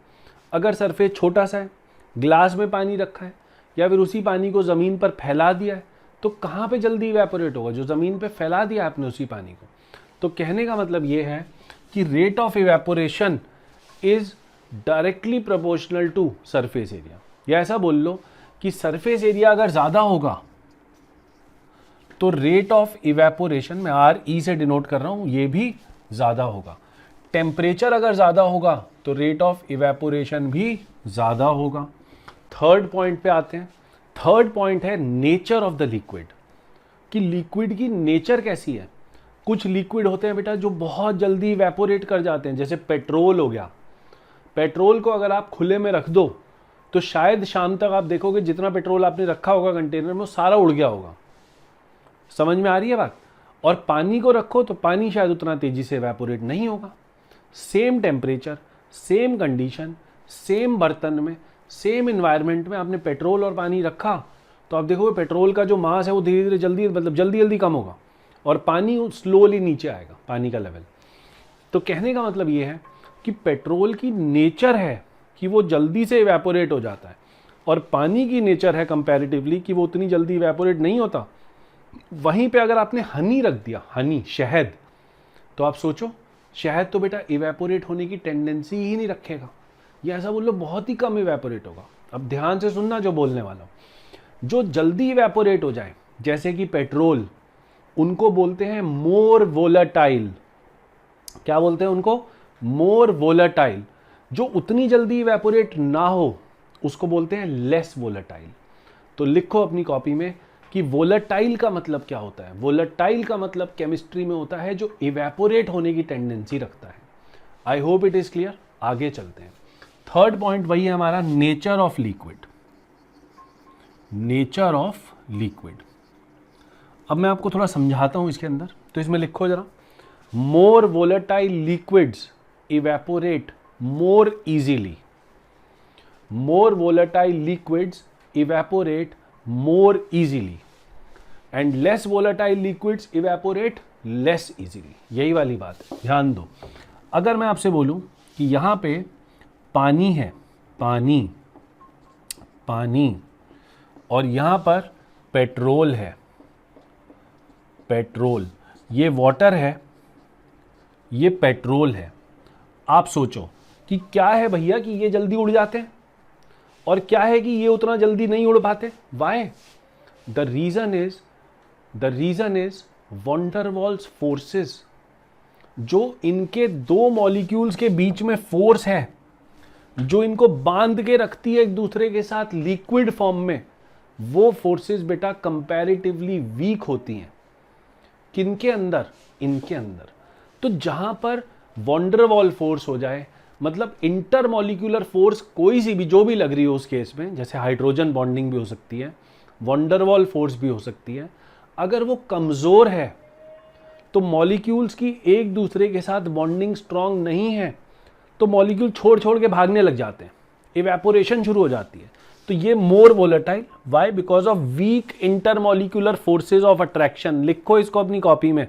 अगर सरफेस छोटा सा है, ग्लास में पानी रखा है या फिर उसी पानी को ज़मीन पर फैला दिया है, तो कहाँ पे जल्दी इवेपोरेट होगा? जो ज़मीन पे फैला दिया आपने उसी पानी को। तो कहने का मतलब ये है कि rate of evaporation is directly proportional to surface area. या ऐसा बोल लो कि सरफेस एरिया अगर ज़्यादा होगा तो रेट ऑफ इवेपोरेशन, मैं RE से डिनोट कर रहा हूँ, ये भी ज़्यादा होगा। टेम्परेचर अगर ज़्यादा होगा तो रेट ऑफ इवेपोरेशन भी ज़्यादा होगा। थर्ड पॉइंट पे आते हैं। थर्ड पॉइंट है नेचर ऑफ द लिक्विड, कि लिक्विड की नेचर कैसी है। कुछ लिक्विड होते हैं बेटा जो बहुत जल्दी इवेपोरेट कर जाते हैं, जैसे पेट्रोल हो गया। पेट्रोल को अगर आप खुले में रख दो तो शायद शाम तक आप देखोगे जितना पेट्रोल आपने रखा होगा कंटेनर में वो सारा उड़ गया होगा। समझ में आ रही है बात। और पानी को रखो तो पानी शायद उतना तेजी से इवेपोरेट नहीं होगा। Same temperature, same condition, same बर्तन में, सेम इन्वायरमेंट में आपने पेट्रोल और पानी रखा तो आप देखोगे पेट्रोल का जो मास है वो धीरे धीरे जल्दी कम होगा और पानी स्लोली नीचे आएगा, पानी का लेवल। तो कहने का मतलब ये है कि पेट्रोल की नेचर है कि वो जल्दी से इवेपोरेट हो जाता है और पानी की नेचर है कंपैरेटिवली कि वो उतनी जल्दी इवेपोरेट नहीं होता। वहीं पे अगर आपने हनी रख दिया, हनी, शहद, तो आप सोचो शहद तो बेटा इवेपोरेट होने की टेंडेंसी ही नहीं रखेगा, या ऐसा बोल लो बहुत ही कम इवेपोरेट होगा। अब ध्यान से सुनना जो बोलने वाला हूँ। जो जल्दी इवेपोरेट हो जाए जैसे कि पेट्रोल, उनको बोलते हैं मोर वोलेटाइल। क्या बोलते हैं उनको? मोर वोलेटाइल। जो उतनी जल्दी इवेपोरेट ना हो उसको बोलते हैं लेस वोलेटाइल। तो लिखो अपनी कॉपी में कि वोलेटाइल का मतलब क्या होता है। वोलेटाइल का मतलब केमिस्ट्री में होता है जो इवेपोरेट होने की टेंडेंसी रखता है। आई होप इट इज क्लियर। आगे चलते हैं। थर्ड पॉइंट वही है हमारा, nature of liquid. Nature of liquid. अब मैं आपको थोड़ा समझाता हूं इसके अंदर, तो इसमें लिखो जरा। More volatile liquids evaporate more easily. More volatile liquids evaporate more easily and less volatile liquids evaporate less easily. यही वाली बात है, ध्यान दो। अगर मैं आपसे बोलूं कि यहां पे पानी है, पानी और यहां पर पेट्रोल है, पेट्रोल, ये वाटर है, ये पेट्रोल है। आप सोचो कि क्या है भैया कि ये जल्दी उड़ जाते हैं और क्या है कि ये उतना जल्दी नहीं उड़ पाते। Why? The reason is van der Waals forces. जो इनके दो मॉलिक्यूल्स के बीच में फोर्स है जो इनको बांध के रखती है एक दूसरे के साथ लिक्विड फॉर्म में, वो फोर्सेस बेटा कंपैरेटिवली वीक होती हैं। किनके अंदर? इनके अंदर। तो जहां पर वॉन्डरवॉल फोर्स हो जाए, मतलब इंटरमॉलिक्यूलर फोर्स कोई सी भी जो भी लग रही हो उस केस में, जैसे हाइड्रोजन बॉन्डिंग भी हो सकती है, वॉन्डरवॉल फोर्स भी हो सकती है, अगर वो कमजोर है तो मॉलिक्यूल्स की एक दूसरे के साथ बॉन्डिंग स्ट्रांग नहीं है तो मॉलिक्यूल छोड़ के भागने लग जाते हैं, इवेपोरेशन शुरू हो जाती है। तो ये more volatile. Why? Because of weak intermolecular forces of attraction. लिखो इसको अपनी कॉपी में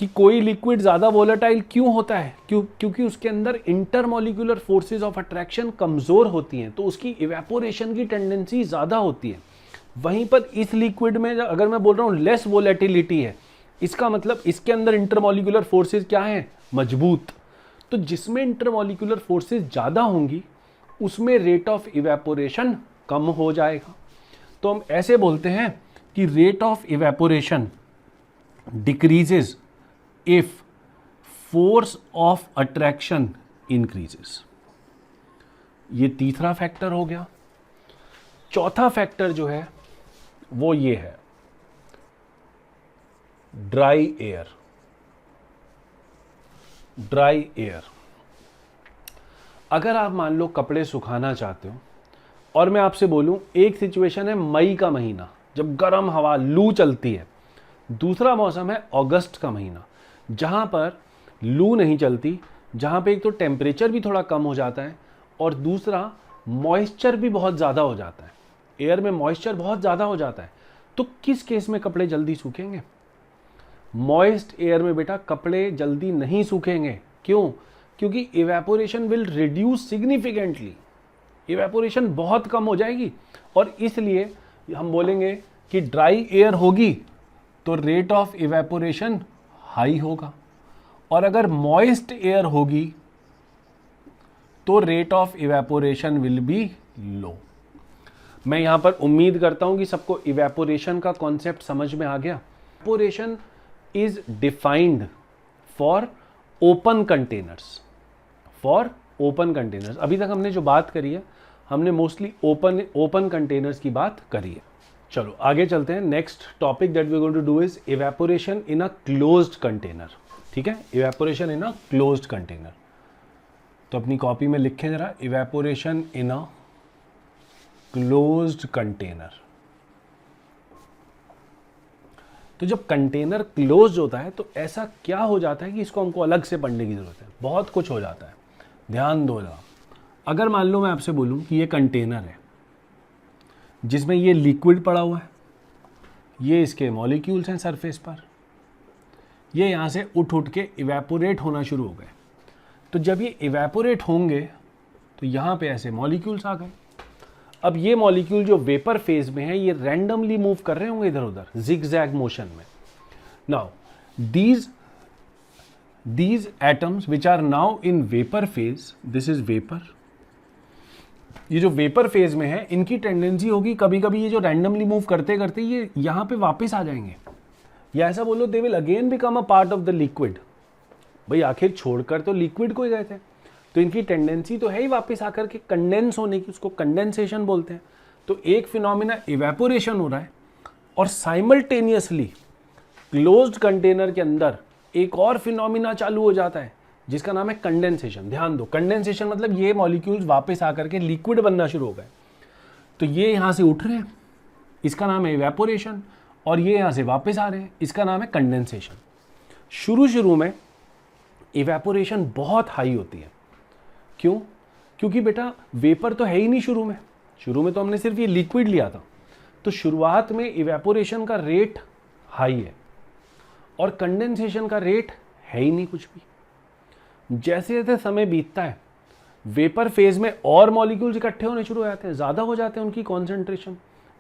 कि कोई लिक्विड ज्यादा वोलेटाइल क्यों होता है, क्योंकि उसके अंदर इंटरमॉलिक्यूलर फोर्सेज ऑफ अट्रैक्शन कमजोर होती हैं, तो उसकी इवेपोरेशन की टेंडेंसी ज्यादा होती है। वहीं पर इस लिक्विड में अगर मैं बोल रहा हूं लेस वोलेटिलिटी है, इसका मतलब इसके अंदर इंटरमॉलिक्यूलर फोर्सेज क्या है? मजबूत। तो जिसमें इंटरमॉलिक्यूलर फोर्सेज ज्यादा होंगी उसमें रेट ऑफ इवेपोरेशन कम हो जाएगा। तो हम ऐसे बोलते हैं कि rate of evaporation decreases if force of attraction increases। ये तीसरा फैक्टर हो गया। चौथा फैक्टर जो है वो ये है ड्राई एयर। Dry air. अगर आप मान लो कपड़े सुखाना चाहते हो और मैं आपसे बोलूं, एक सिचुएशन है मई का महीना जब गर्म हवा, लू चलती है। दूसरा मौसम है अगस्त का महीना जहां पर लू नहीं चलती, जहां पे एक तो टेम्परेचर भी थोड़ा कम हो जाता है और दूसरा मॉइस्चर भी बहुत ज़्यादा हो जाता है। एयर में मॉइस्चर बहुत ज़्यादा हो जाता है। तो किस केस में कपड़े जल्दी सूखेंगे? मॉइस्ट एयर में बेटा कपड़े जल्दी नहीं सूखेंगे। क्यों? क्योंकि evaporation will reduce significantly. Evaporation बहुत कम हो जाएगी और इसलिए हम बोलेंगे कि ड्राई एयर होगी तो रेट ऑफ इवेपोरेशन हाई होगा, और अगर मॉइस्ट एयर होगी तो rate of evaporation will be low. मैं यहां पर उम्मीद करता हूं कि सबको इवेपोरेशन का कॉन्सेप्ट समझ में आ गया। Evaporation is defined for open containers, for open containers. अभी तक हमने जो बात करी है, हमने मोस्टली ओपन कंटेनर्स की बात करी है। चलो आगे चलते हैं। Next topic that we going to do is evaporation in a closed container. ठीक है, evaporation in a closed container. तो अपनी कॉपी में लिखें जरा, evaporation in a closed container. तो जब कंटेनर क्लोज होता है तो ऐसा क्या हो जाता है कि इसको हमको अलग से पढ़ने की जरूरत है। बहुत कुछ हो जाता है, ध्यान दो जरा। अगर मान लो मैं आपसे बोलूं कि ये कंटेनर है जिसमें ये लिक्विड पड़ा हुआ है, ये इसके मॉलिक्यूल्स हैं सरफेस पर, ये यहाँ से उठ उठ के इवेपोरेट होना शुरू हो गए। तो जब ये इवेपोरेट होंगे तो यहाँ पे ऐसे मॉलिक्यूल्स आ गए। अब ये मॉलिक्यूल जो वेपर फेज में है, ये रैंडमली मूव कर रहे होंगे इधर उधर जिगजैग मोशन में। Now these atoms which are now in vapor phase, this is vapor, ये जो वेपर फेज में है, इनकी टेंडेंसी होगी कभी कभी ये जो रैंडमली मूव करते करते ये यहाँ पे वापस आ जाएंगे, या ऐसा बोलो they will again become a part of the liquid. भाई आखिर छोड़कर तो लिक्विड को ही गए थे, तो इनकी टेंडेंसी तो है ही वापस आकर के कंडेंस होने की, उसको कंडेंसेशन बोलते हैं। तो एक फिनोमिना इवेपोरेशन हो रहा है और साइमल्टेनियसली क्लोज्ड कंटेनर के अंदर एक और फिनोमिना चालू हो जाता है जिसका नाम है कंडेंसेशन। ध्यान दो, कंडेंसेशन मतलब ये मॉलिक्यूल्स वापस आकर के लिक्विड बनना शुरू हो गए। तो ये यहां से उठ रहे हैं, इसका नाम है इवेपोरेशन, और ये यहां से वापस आ रहे हैं, इसका नाम है कंडेंसेशन। शुरू में इवेपोरेशन बहुत हाई होती है। क्यों? क्योंकि बेटा वेपर तो है ही नहीं शुरू में तो हमने सिर्फ ये लिक्विड लिया था। तो शुरुआत में इवेपोरेशन का रेट हाई है और कंडेंसेशन का रेट है ही नहीं कुछ भी। जैसे जैसे समय बीतता है, वेपर फेज में और मॉलिक्यूल्स इकट्ठे होने शुरू हो जाते हैं, ज़्यादा हो जाते हैं उनकी कॉन्सेंट्रेशन।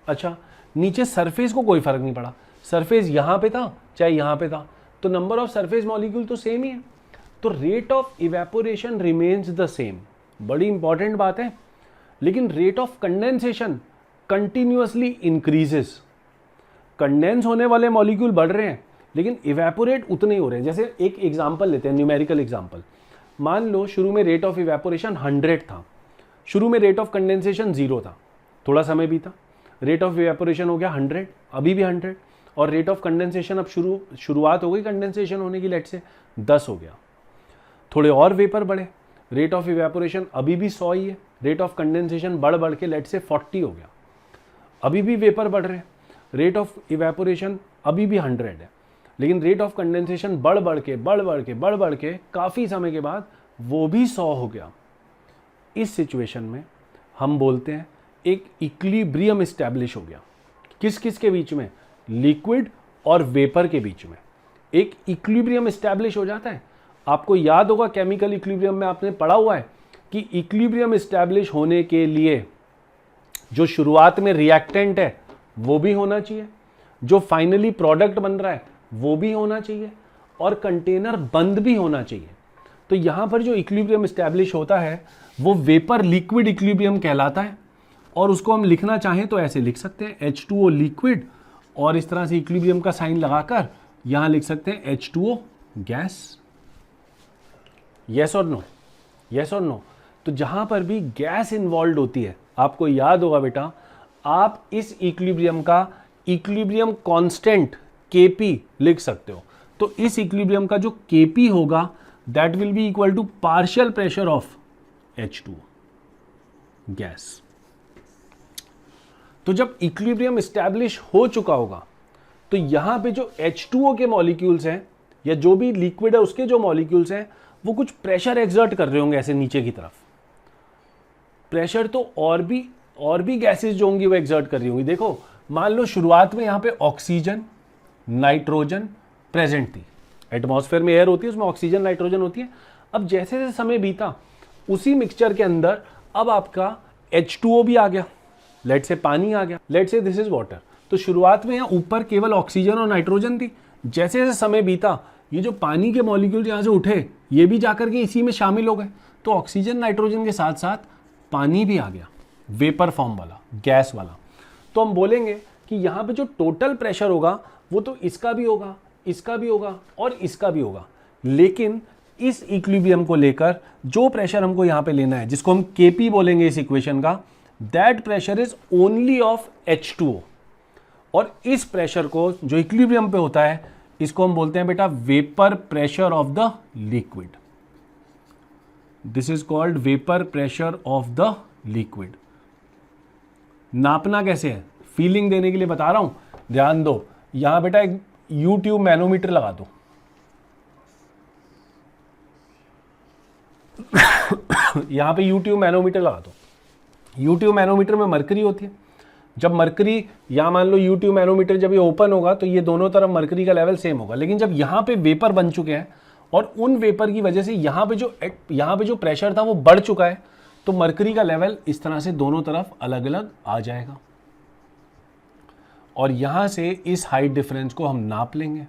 अच्छा, नीचे सरफेस को कोई फर्क नहीं पड़ा, सरफेस यहाँ पे था चाहे यहाँ पे था, तो नंबर ऑफ सरफेस मॉलिक्यूल तो सेम ही है, तो rate of evaporation remains the same. बड़ी इंपॉर्टेंट बात है। लेकिन rate of condensation continuously increases. Condense होने वाले मॉलिक्यूल बढ़ रहे हैं लेकिन इवेपोरेट उतने ही हो रहे हैं। जैसे एक एग्जांपल लेते हैं, न्यूमेरिकल एग्जांपल। मान लो शुरू में रेट ऑफ इवेपोरेशन 100 था, शुरू में रेट ऑफ कंडेंसेशन 0 था, थोड़ा समय बीता, रेट ऑफ इवेपोरेशन हो गया 100, अभी भी 100, और रेट ऑफ कंडेंसेशन अब शुरुआत हो गई कंडेंसेशन होने की, लेट से 10 हो गया। थोड़े और वेपर बढ़े, रेट ऑफ इवेपोरेशन अभी भी 100 ही है, रेट ऑफ कंडेंसेशन बढ़ के लेट से 40 हो गया। अभी भी वेपर बढ़ रहे हैं, रेट ऑफ इवेपोरेशन अभी भी 100 है, लेकिन रेट ऑफ कंडेंसेशन बढ़ के काफ़ी समय के बाद वो भी 100 हो गया। इस सिचुएशन में हम बोलते हैं एक इक्विलिब्रियम इस्टेब्लिश हो गया। किस किस के बीच में? लिक्विड और वेपर के बीच में एक इक्विलिब्रियम इस्टेब्लिश हो जाता है। आपको याद होगा केमिकल इक्विलिब्रियम में आपने पढ़ा हुआ है कि इक्विलिब्रियम इस्टेब्लिश होने के लिए जो शुरुआत में रिएक्टेंट है वो भी होना चाहिए, जो फाइनली प्रोडक्ट बन रहा है वो भी होना चाहिए, और कंटेनर बंद भी होना चाहिए। तो यहां पर जो इक्विलिब्रियम इस्टेब्लिश होता है वो वेपर लिक्विड इक्विलिब्रियम कहलाता है, और उसको हम लिखना चाहें तो ऐसे लिख सकते हैं H2O लिक्विड, और इस तरह से इक्विलिब्रियम का साइन लगाकर यहां लिख सकते हैं H2O गैस। यस और नो? यस और नो? तो जहां पर भी गैस इन्वॉल्व होती है, आपको याद होगा बेटा, आप इस इक्विलिब्रियम का इक्विलिब्रियम कांस्टेंट Kp लिख सकते हो। तो इस इक्विलिब्रियम का जो Kp होगा that will be equal to partial pressure of H2O gas. तो जब इक्विलिब्रियम एस्टैब्लिश हो चुका होगा तो यहां पे जो H2O के मॉलिक्यूल्स हैं या जो भी लिक्विड है उसके जो मॉलिक्यूल्स हैं वो कुछ प्रेशर एक्सर्ट कर रहे होंगे ऐसे नीचे की तरफ। प्रेशर तो और भी गैसेस जो होंगी वो एक्सर्ट कर रही होंगी। देखो मान लो शुरुआत में यहां पे ऑक्सीजन नाइट्रोजन प्रेजेंट थी, एटमॉस्फेयर में एयर होती है उसमें ऑक्सीजन नाइट्रोजन होती है। अब जैसे जैसे समय बीता उसी मिक्सचर के अंदर अब आपका H2O भी आ गया, लेट से पानी आ गया, लेट से दिस इज वाटर। तो शुरुआत में यहाँ ऊपर केवल ऑक्सीजन और नाइट्रोजन थी, जैसे जैसे समय बीता ये जो पानी के मॉलिक्यूल यहाँ से उठे ये भी जाकर के इसी में शामिल हो गए, तो ऑक्सीजन नाइट्रोजन के साथ साथ पानी भी आ गया, वेपर फॉर्म वाला, गैस वाला। तो हम बोलेंगे कि यहाँ पे जो टोटल प्रेशर होगा वो तो इसका भी होगा, इसका भी होगा और इसका भी होगा, लेकिन इस इक्विलिब्रियम को लेकर जो प्रेशर हमको यहां पे लेना है, जिसको हम Kp बोलेंगे इस इक्वेशन का, that pressure is only of H2O। और इस प्रेशर को जो इक्विलिब्रियम पे होता है, इसको हम बोलते हैं बेटा vapour pressure of the liquid. This is called vapour pressure of the liquid. नापना कैसे है, फीलिंग देने के लिए बता रहा हूं, ध्यान दो। यहां बेटा एक U-ट्यूब मैनोमीटर लगा दो। यहां पे U-ट्यूब मैनोमीटर लगा दो। U-ट्यूब मैनोमीटर में मरकरी होती है। जब मरकरी, यहां मान लो U-ट्यूब मैनोमीटर जब ये ओपन होगा तो ये दोनों तरफ मरकरी का लेवल सेम होगा, लेकिन जब यहां पे वेपर बन चुके हैं और उन वेपर की वजह से यहां पे जो प्रेशर था वो बढ़ चुका है, तो मरकरी का लेवल इस तरह से दोनों तरफ अलग अलग आ जाएगा। और यहां से इस हाइट डिफरेंस को हम नाप लेंगे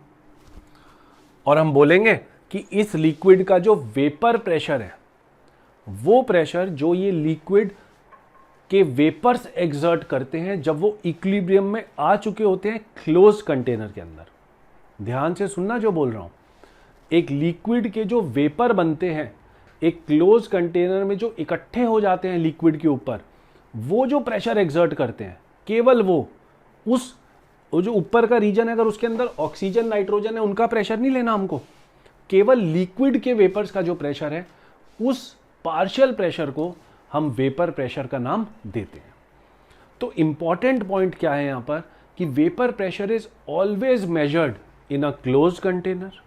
और हम बोलेंगे कि इस लिक्विड का जो वेपर प्रेशर है, वो प्रेशर जो ये लिक्विड के वेपर्स एक्सर्ट करते हैं जब वो इक्विलिब्रियम में आ चुके होते हैं क्लोज कंटेनर के अंदर। ध्यान से सुनना जो बोल रहा हूं। एक लिक्विड के जो वेपर बनते हैं एक क्लोज कंटेनर में, जो इकट्ठे हो जाते हैं लिक्विड के ऊपर, वो जो प्रेशर एक्सर्ट करते हैं, केवल वो जो ऊपर का रीजन है, अगर उसके अंदर ऑक्सीजन नाइट्रोजन है, उनका प्रेशर नहीं लेना हमको। केवल लिक्विड के वेपर्स का जो प्रेशर है, उस पार्शियल प्रेशर को हम वेपर प्रेशर का नाम देते हैं। तो इंपॉर्टेंट पॉइंट क्या है यहां पर कि vapour pressure is always measured in a close container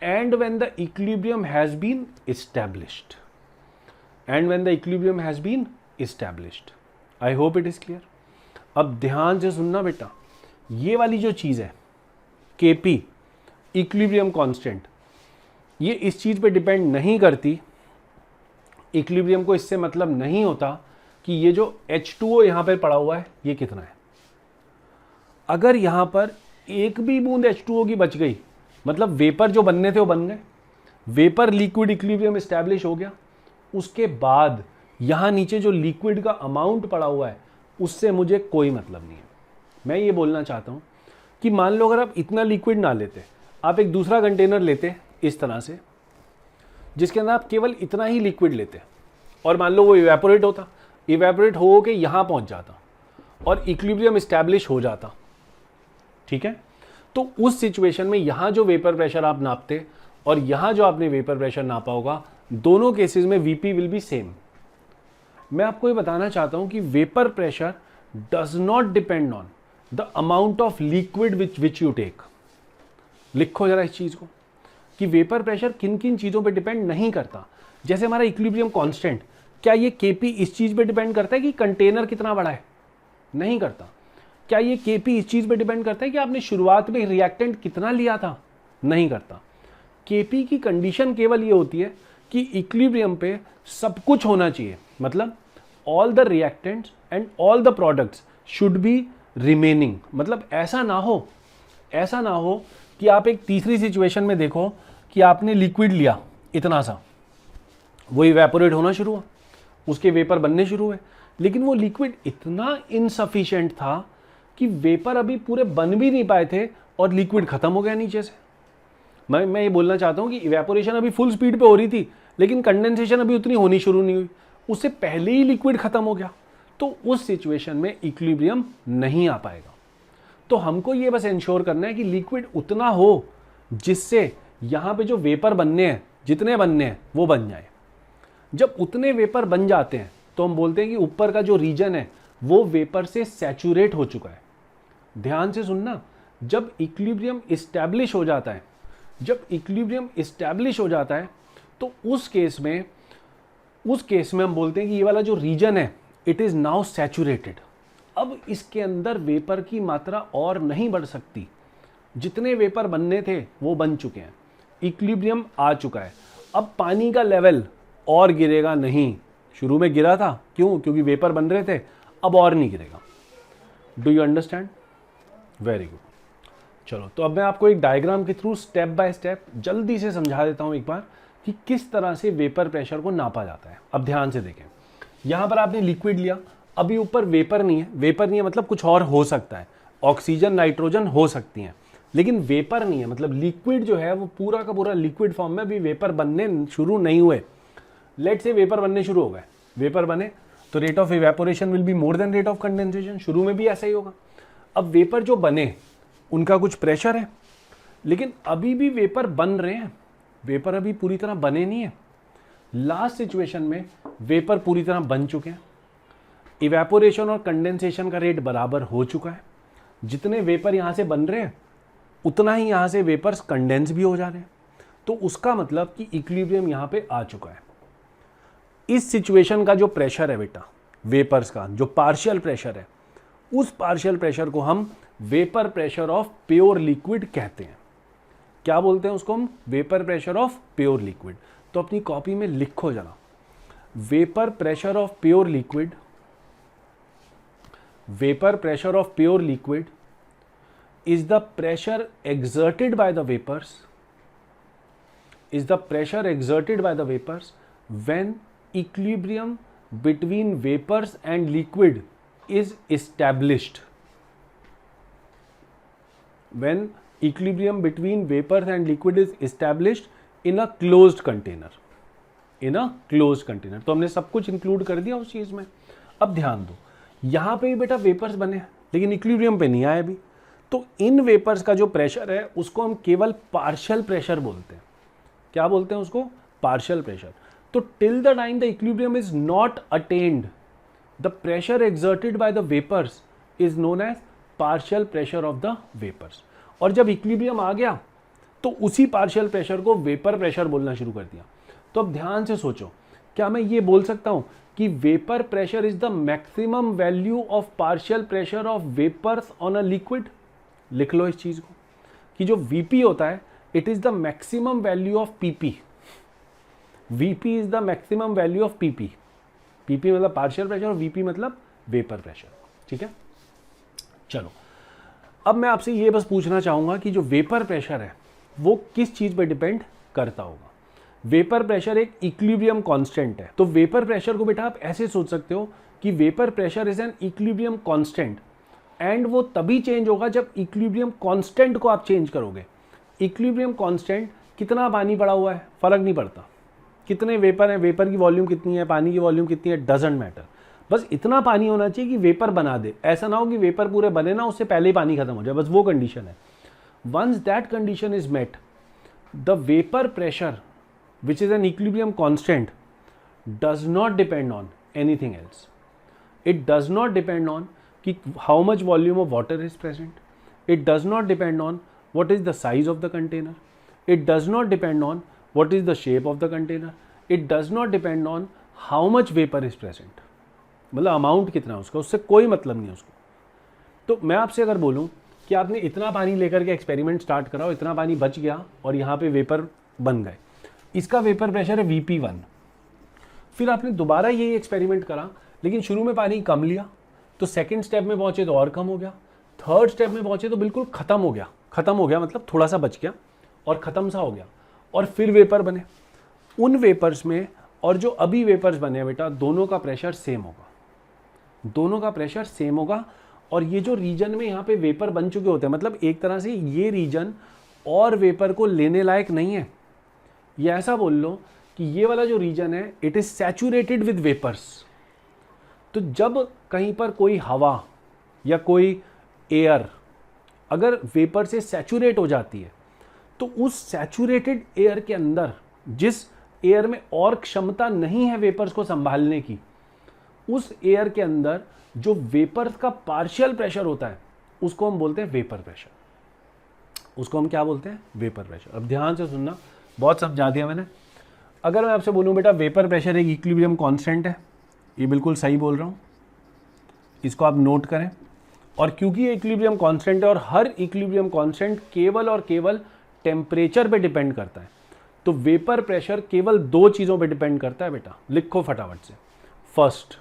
and when the equilibrium has been established. I hope it is clear. अब ध्यान से सुनना बेटा, ये वाली जो चीज है Kp इक्विलिब्रियम कांस्टेंट, ये इस चीज पे डिपेंड नहीं करती। इक्विलिब्रियम को इससे मतलब नहीं होता कि ये जो H2O यहां पर पड़ा हुआ है ये कितना है। अगर यहां पर एक भी बूंद H2O की बच गई, मतलब वेपर जो बनने थे वो बन गए, वेपर लिक्विड इक्विलिब्रियम एस्टैब्लिश हो गया, उसके बाद यहां नीचे जो लिक्विड का अमाउंट पड़ा हुआ है उससे मुझे कोई मतलब नहीं है। मैं ये बोलना चाहता हूं कि मान लो अगर आप इतना लिक्विड ना लेते, आप एक दूसरा कंटेनर लेते इस तरह से, जिसके अंदर आप केवल इतना ही लिक्विड लेते, और मान लो वो इवेपोरेट होता, इवेपोरेट हो के यहां पहुंच जाता और इक्विलिब्रियम एस्टैब्लिश हो जाता, ठीक है। तो उस सिचुएशन में यहां जो वेपर प्रेशर आप नापते और यहां जो आपने वेपर प्रेशर नापा होगा, दोनों केसेस में वीपी विल बी सेम। मैं आपको ये बताना चाहता हूं कि vapour pressure does not depend on the amount of liquid which you take. लिखो जरा इस चीज को कि वेपर प्रेशर किन किन चीजों पे डिपेंड नहीं करता। जैसे हमारा इक्विलिब्रियम कांस्टेंट, क्या ये Kp इस चीज पे डिपेंड करता है कि कंटेनर कितना बड़ा है? नहीं करता। क्या ये Kp इस चीज पे डिपेंड करता है कि आपने शुरुआत में रिएक्टेंट कितना लिया था? नहीं करता। Kp की कंडीशन केवल ये होती है कि इक्विलिब्रियम पे सब कुछ होना चाहिए, मतलब all the reactants and all the products should be remaining. मतलब ऐसा ना हो कि आप एक तीसरी सिचुएशन में देखो कि आपने लिक्विड लिया इतना सा, वो इवेपोरेट होना शुरू हुआ, उसके वेपर बनने शुरू हुए, लेकिन वो लिक्विड इतना इनसफिशिएंट था कि वेपर अभी पूरे बन भी नहीं पाए थे और लिक्विड खत्म हो गया नीचे से। मैं ये बोलना चाहता हूं कि इवेपोरेशन अभी फुल स्पीड पे हो रही थी, लेकिन कंडेंसेशन अभी उतनी होनी शुरू नहीं हुई, उससे पहले ही लिक्विड खत्म हो गया। तो उस सिचुएशन में इक्विलिब्रियम नहीं आ पाएगा। तो हमको ये बस इंश्योर करना है कि लिक्विड उतना हो जिससे यहां पे जो वेपर बनने हैं, जितने बनने हैं वो बन जाए। जब उतने वेपर बन जाते हैं तो हम बोलते हैं कि ऊपर का जो रीजन है वो वेपर से सैचुरेट हो चुका है। ध्यान से सुनना, जब इक्विलिब्रियम एस्टैब्लिश हो जाता है, तो उस केस में हम बोलते हैं कि ये वाला जो रीजन है इट इज नाउ सैचुरेटेड। अब इसके अंदर वेपर की मात्रा और नहीं बढ़ सकती। जितने वेपर बनने थे वो बन चुके हैं, इक्विलिब्रियम आ चुका है। अब पानी का लेवल और गिरेगा नहीं। शुरू में गिरा था, क्यों? क्योंकि वेपर बन रहे थे, अब और नहीं गिरेगा। Do you understand? Very good. चलो, तो अब मैं आपको एक डायग्राम के थ्रू स्टेप बाय स्टेप जल्दी से समझा देता हूं एक बार कि किस तरह से वेपर प्रेशर को नापा जाता है। अब ध्यान से देखें, यहां पर आपने लिक्विड लिया, अभी ऊपर वेपर नहीं है मतलब कुछ और हो सकता है, ऑक्सीजन नाइट्रोजन हो सकती हैं, लेकिन वेपर नहीं है, मतलब लिक्विड जो है वो पूरा का पूरा लिक्विड फॉर्म में अभी वेपर बनने शुरू नहीं हुए। लेट से वेपर बनने शुरू हो गए, वेपर बने तो rate of evaporation will B more then rate of condensation, शुरू में भी ऐसा ही होगा। अब वेपर जो बने उनका कुछ प्रेशर है, लेकिन अभी भी वेपर बन रहे हैं, वेपर अभी पूरी तरह बने नहीं है। लास्ट सिचुएशन में वेपर पूरी तरह बन चुके हैं, इवेपोरेशन और कंडेंसेशन का रेट बराबर हो चुका है। जितने वेपर यहां से बन रहे हैं उतना ही यहां से वेपर्स कंडेंस भी हो जा रहे हैं, तो उसका मतलब कि इक्विलिब्रियम यहां पे आ चुका है। इस सिचुएशन का जो प्रेशर है बेटा वेपर्स का, जो पार्शियल प्रेशर है, उस पार्शियल प्रेशर को हम vapour pressure of pure liquid कहते हैं। क्या बोलते हैं उसको हम? Vapour pressure of pure liquid. तो अपनी कॉपी में लिखो जरा, vapour pressure of pure liquid, vapour pressure of pure liquid is the pressure exerted by the vapors, is the pressure exerted by the vapors when equilibrium between vapors and liquid is established, when equilibrium between vapors and liquid is established in a closed container, in a closed container। तो हमने सब कुछ include कर दिया उस चीज में। अब ध्यान दो, यहां पे भी बेटा वेपर्स बने लेकिन इक्विलिब्रियम पे नहीं आए अभी, तो इन वेपर्स का जो प्रेशर है उसको हम केवल पार्शियल प्रेशर बोलते हैं। क्या बोलते हैं उसको? Partial pressure. तो till the time the equilibrium is not attained, the pressure exerted by the vapours is known as partial pressure of the vapours. और जब इक्विलिब्रियम आ गया तो उसी पार्शियल प्रेशर को वेपर प्रेशर बोलना शुरू कर दिया। तो अब ध्यान से सोचो, क्या मैं ये बोल सकता हूं कि vapour pressure is the maximum value of partial pressure of vapours on a liquid? लिख लो इस चीज को कि जो Vp होता है it is the maximum value of Pp। Vp is the maximum value of Pp। Pp मतलब पार्शियल प्रेशर और Vp मतलब वेपर प्रेशर। ठीक है, चलो अब मैं आपसे ये बस पूछना चाहूंगा कि जो वेपर प्रेशर है वो किस चीज पे डिपेंड करता होगा? वेपर प्रेशर एक इक्विलिब्रियम कांस्टेंट है। तो वेपर प्रेशर को बेटा आप ऐसे सोच सकते हो कि vapour pressure is an equilibrium constant, and वो तभी चेंज होगा जब इक्विलिब्रियम कांस्टेंट को आप चेंज करोगे। इक्विलिब्रियम कांस्टेंट, कितना पानी पड़ा हुआ है फर्क नहीं पड़ता, कितने वेपर हैं, वेपर की वॉल्यूम कितनी है, पानी की वॉल्यूम कितनी है, डजंट मैटर, बस इतना पानी होना चाहिए कि वेपर बना दे। ऐसा ना हो कि वेपर पूरे बने ना उससे पहले ही पानी खत्म हो जाए, बस वो कंडीशन है। Once that condition is met, the vapour pressure which is an equilibrium constant does not depend on anything else. It does not depend on कि how much volume of water is present, it does not depend on what is the size of the container, it does not depend on what is the shape of the container, it does not depend on how much vapor is present, मतलब amount कितना है उसका, उससे कोई मतलब नहीं है उसको। तो मैं आपसे अगर बोलूं कि आपने इतना पानी लेकर के एक्सपेरिमेंट स्टार्ट करा और इतना पानी बच गया और यहाँ पे वेपर बन गए, इसका वेपर प्रेशर है Vp1। फिर आपने दोबारा यही एक्सपेरिमेंट करा लेकिन शुरू में पानी कम लिया, तो सेकंड स्टेप में पहुंचे तो और कम हो गया, थर्ड स्टेप में पहुंचे तो बिल्कुल खत्म हो गया। खत्म हो गया मतलब थोड़ा सा बच गया और खत्म सा हो गया, और फिर वेपर बने। उन वेपर्स में और जो अभी वेपर्स बने हैं बेटा, दोनों का प्रेशर सेम होगा, दोनों का प्रेशर सेम होगा। और ये जो रीजन में यहाँ पे वेपर बन चुके होते हैं, मतलब एक तरह से ये रीजन और वेपर को लेने लायक नहीं है। ये ऐसा बोल लो कि ये वाला जो रीजन है it is saturated with vapours. तो जब कहीं पर कोई हवा या कोई एयर अगर वेपर से सैचुरेट हो जाती है, तो उस सैचुरेटेड एयर के अंदर, जिस एयर में और क्षमता नहीं है वेपर्स को संभालने की, उस एयर के अंदर जो वेपर्स का पार्शियल प्रेशर होता है उसको हम बोलते हैं वेपर प्रेशर। उसको हम क्या बोलते हैं? Vapour pressure. अब ध्यान से सुनना, बहुत समझा दिया मैंने। अगर मैं आपसे बोलूं बेटा वेपर प्रेशर एक इक्विलिब्रियम कांस्टेंट है, ये बिल्कुल सही बोल रहा हूं, इसको आप नोट करें। और क्योंकि ये इक्विलिब्रियम कांस्टेंट है और हर इक्विलिब्रियम कांस्टेंट केवल और केवल टेम्परेचर पे डिपेंड करता है, तो वेपर प्रेशर केवल दो चीज़ों पे डिपेंड करता है बेटा, लिखो फटाफट से। First,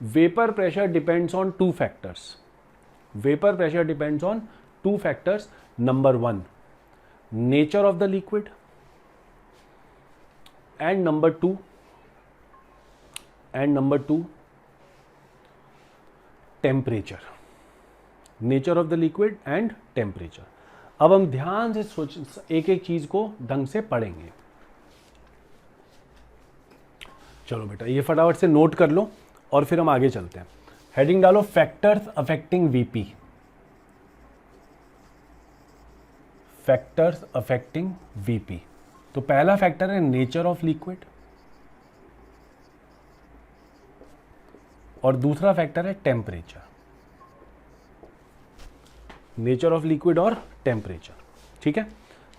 vapour pressure depends on two factors. Vapour pressure depends on two factors. Number one, nature of the liquid, and number two temperature. Nature of the liquid and temperature. अब हम ध्यान से सोच, एक एक चीज को ढंग से पढ़ेंगे। चलो बेटा ये फटाफट से नोट कर लो और फिर हम आगे चलते हैं। हेडिंग डालो factors affecting VP. Factors affecting VP. तो पहला फैक्टर है नेचर ऑफ लिक्विड और दूसरा फैक्टर है टेम्परेचर। नेचर ऑफ लिक्विड और टेम्परेचर, ठीक है।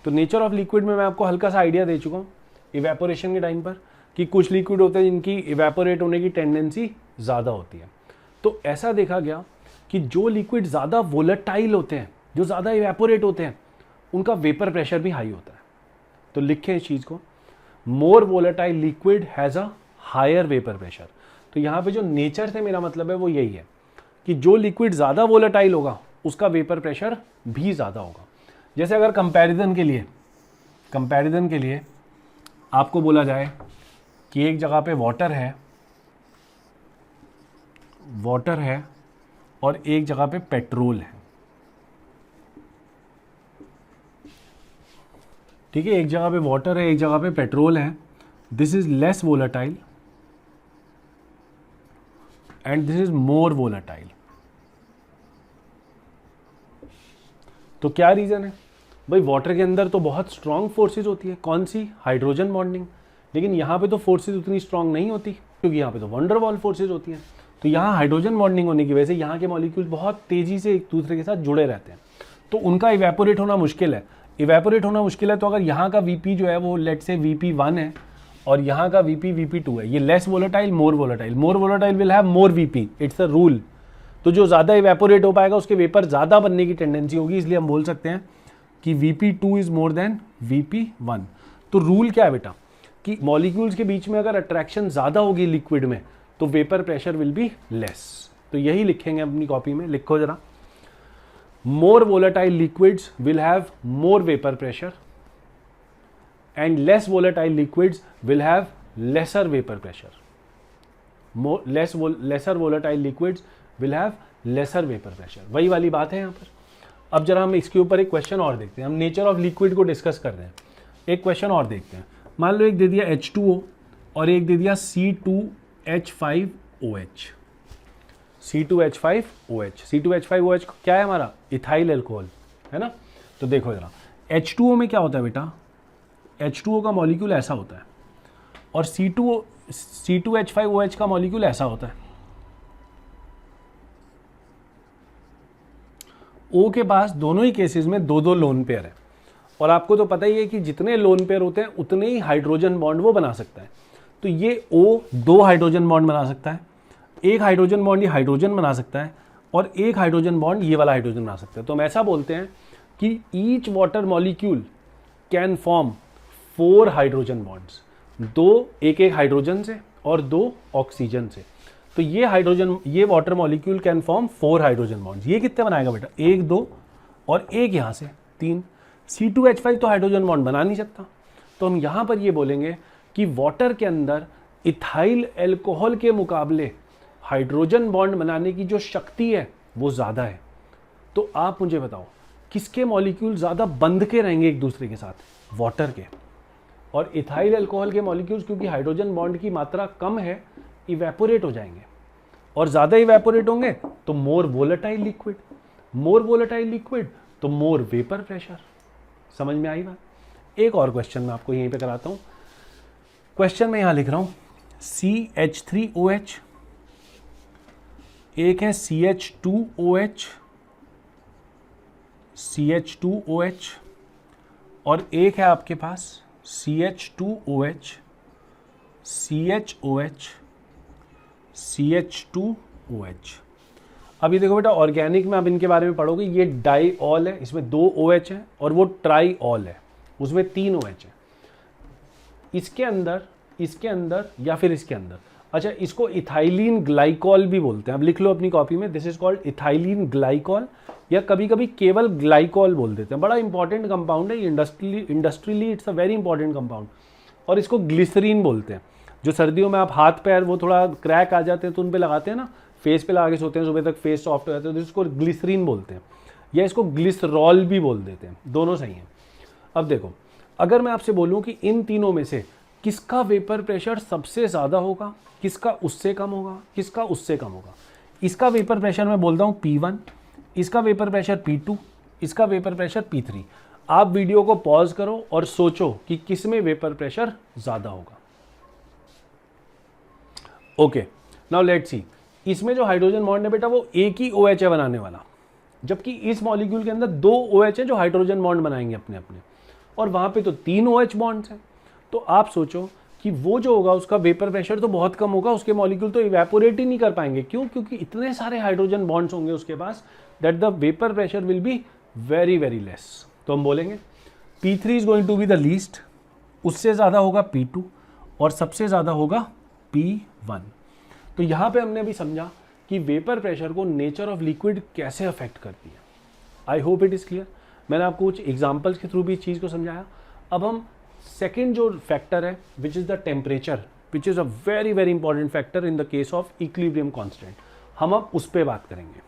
तो नेचर ऑफ लिक्विड में मैं आपको हल्का सा आइडिया दे चुका हूं इवेपोरेशन के टाइम पर कि कुछ लिक्विड होते हैं जिनकी इवेपोरेट होने की टेंडेंसी ज़्यादा होती है। तो ऐसा देखा गया कि जो लिक्विड ज़्यादा वोलेटाइल होते हैं, जो ज़्यादा इवेपोरेट होते हैं, उनका वेपर प्रेशर भी हाई होता है। तो लिखें इस चीज़ को, more volatile liquid has a higher vapour pressure. तो यहाँ पे जो नेचर से मेरा मतलब है वो यही है कि जो लिक्विड ज़्यादा वोलेटाइल होगा उसका वेपर प्रेशर भी ज़्यादा होगा। जैसे अगर कंपैरिजन के लिए आपको बोला जाए कि एक जगह पे वाटर है और एक जगह पे पेट्रोल है, ठीक है। एक जगह पे वाटर है, एक जगह पे पेट्रोल है। This is less volatile and this is more volatile. तो क्या रीजन है भाई? वाटर के अंदर तो बहुत स्ट्रांग फोर्सेस होती है, कौन सी? Hydrogen bonding. लेकिन यहाँ पे तो फोर्सेस उतनी स्ट्रांग नहीं होती क्योंकि यहाँ पे तो वंडर वॉल फोर्सेस होती हैं। तो यहाँ हाइड्रोजन बॉन्डिंग होने की वजह से यहाँ के मॉलिक्यूल बहुत तेजी से एक दूसरे के साथ जुड़े रहते हैं, तो उनका इवेपोरेट होना मुश्किल है। तो अगर यहाँ का वीपी जो है वो लेट से VP1 है और यहाँ का वीपी VP2 है, ये less volatile, more volatile will have more VP, it's a rule. तो जो ज़्यादा इवेपोरेट हो पाएगा उसके वेपर ज़्यादा बनने की टेंडेंसी होगी, इसलिए हम बोल सकते हैं कि VP2 is more then VP1। तो रूल क्या है बेटा कि मॉलिक्यूल्स के बीच में अगर अट्रैक्शन ज़्यादा होगी लिक्विड में तो vapour pressure will be less. तो यही लिखेंगे अपनी कॉपी में, लिखो जरा, more volatile liquids will have more vapour pressure and less volatile liquids will have lesser vapour pressure. Lesser volatile liquids will have lesser vapour pressure. वही वाली बात है यहाँ पर। अब जरा हम इसके ऊपर एक क्वेश्चन और देखते हैं। हम नेचर ऑफ लिक्विड को डिस्कस कर रहे हैं, एक क्वेश्चन और देखते हैं। मान लो एक दे दिया H2O और एक दे दिया C2H5OH। C2H5OH क्या है हमारा? इथाइल अल्कोहल, है ना। तो देखो जरा H2O में क्या होता है बेटा, H2O का मॉलिक्यूल ऐसा होता है और C2H5OH का मॉलिक्यूल ऐसा होता है। O के पास दोनों ही केसेस में दो दो लोन पेयर है और आपको तो पता ही है कि जितने लोन पेयर होते हैं उतने ही हाइड्रोजन बॉन्ड वो बना सकता है। तो ये O 2 हाइड्रोजन बॉन्ड बना सकता है, एक हाइड्रोजन बॉन्ड ये हाइड्रोजन बना सकता है और एक हाइड्रोजन बॉन्ड ये वाला हाइड्रोजन बना सकता है। तो हम ऐसा बोलते हैं कि each water molecule can form 4 hydrogen bonds, 2 एक एक हाइड्रोजन से और 2 ऑक्सीजन से। तो ये water molecule can form 4 hydrogen bonds. ये कितने बनाएगा बेटा? 1 2 और एक यहाँ से 3। C2H5 तो हाइड्रोजन बॉन्ड बना नहीं सकता, तो हम यहाँ पर ये बोलेंगे कि वाटर के अंदर इथाइल अल्कोहल के मुकाबले हाइड्रोजन बॉन्ड बनाने की जो शक्ति है वो ज़्यादा है। तो आप मुझे बताओ किसके मॉलिक्यूल ज़्यादा बंध के रहेंगे एक दूसरे के साथ? वाटर के। और इथाइल अल्कोहल के मॉलिक्यूल्स क्योंकि हाइड्रोजन बॉन्ड की मात्रा कम है, इवेपोरेट हो जाएंगे और ज़्यादा इवेपोरेट होंगे तो मोर वोलेटाइल लिक्विड तो मोर वेपर प्रेशर। समझ में आई बात? एक और क्वेश्चन मैं आपको यहीं पे कराता हूँ। क्वेश्चन में यहाँ लिख रहा हूँ CH3OH, एक है CH2OH और एक है आपके पास CH2OH, CH2OH। अब ये देखो बेटा, ऑर्गेनिक में अब इनके बारे में पढ़ोगे, ये डाईऑल है, इसमें 2 OH है और वो ट्राईऑल है, उसमें 3 OH है। इसके अंदर या फिर इसके अंदर, अच्छा इसको इथाइलिन ग्लाइकॉल भी बोलते हैं। अब लिख लो अपनी कॉपी में, this is called ethylene glycol या कभी कभी केवल ग्लाइकॉल बोल देते हैं। बड़ा इंपॉर्टेंट कंपाउंड है, industrially it's a very important compound. और इसको ग्लिसरीन बोलते हैं। जो सर्दियों में आप हाथ पैर वो थोड़ा क्रैक आ जाते हैं तो उन पे लगाते हैं ना, फेस पे लगा के सोते हैं, सुबह तक फेस सॉफ्ट हो जाता है, तो इसको ग्लिसरीन बोलते हैं। या इसको ग्लिसरॉल भी बोल देते हैं, दोनों सही हैं। अब देखो, अगर मैं आपसे बोलूं कि इन तीनों में से किसका वेपर प्रेशर सबसे ज़्यादा होगा, किसका उससे कम होगा, किसका उससे कम होगा, इसका वेपर प्रेशर मैं बोलता हूँ P1, इसका वेपर प्रेशर P2, इसका वेपर प्रेशर P3। आप वीडियो को पॉज करो और सोचो कि किस में वेपर प्रेशर ज़्यादा होगा। ओके, नाउ लेट्स सी, इसमें जो हाइड्रोजन बॉन्ड है बेटा वो एक ही OH है बनाने वाला, जबकि इस मॉलिक्यूल के अंदर 2 OH है जो हाइड्रोजन बॉन्ड बनाएंगे अपने अपने, और वहाँ पे तो 3 OH बॉन्ड्स हैं। तो आप सोचो कि वो जो होगा उसका वेपर प्रेशर तो बहुत कम होगा, उसके मॉलिक्यूल तो इवेपोरेट ही नहीं कर पाएंगे। क्यों? क्योंकि इतने सारे हाइड्रोजन बॉन्ड्स होंगे उसके पास, that the vapour pressure will be very very less. तो हम बोलेंगे P3 is going to be the least, उससे ज़्यादा होगा P2 और सबसे ज़्यादा होगा P1। तो यहाँ पे हमने भी समझा कि वेपर प्रेशर को नेचर ऑफ लिक्विड कैसे अफेक्ट करती है। आई होप इट इज़ क्लियर। मैंने आपको कुछ एग्जाम्पल्स के थ्रू भी इस चीज़ को समझाया। अब हम सेकेंड जो फैक्टर है which is the temperature, which is a very very important factor in the case of equilibrium constant, हम अब उस पर बात करेंगे।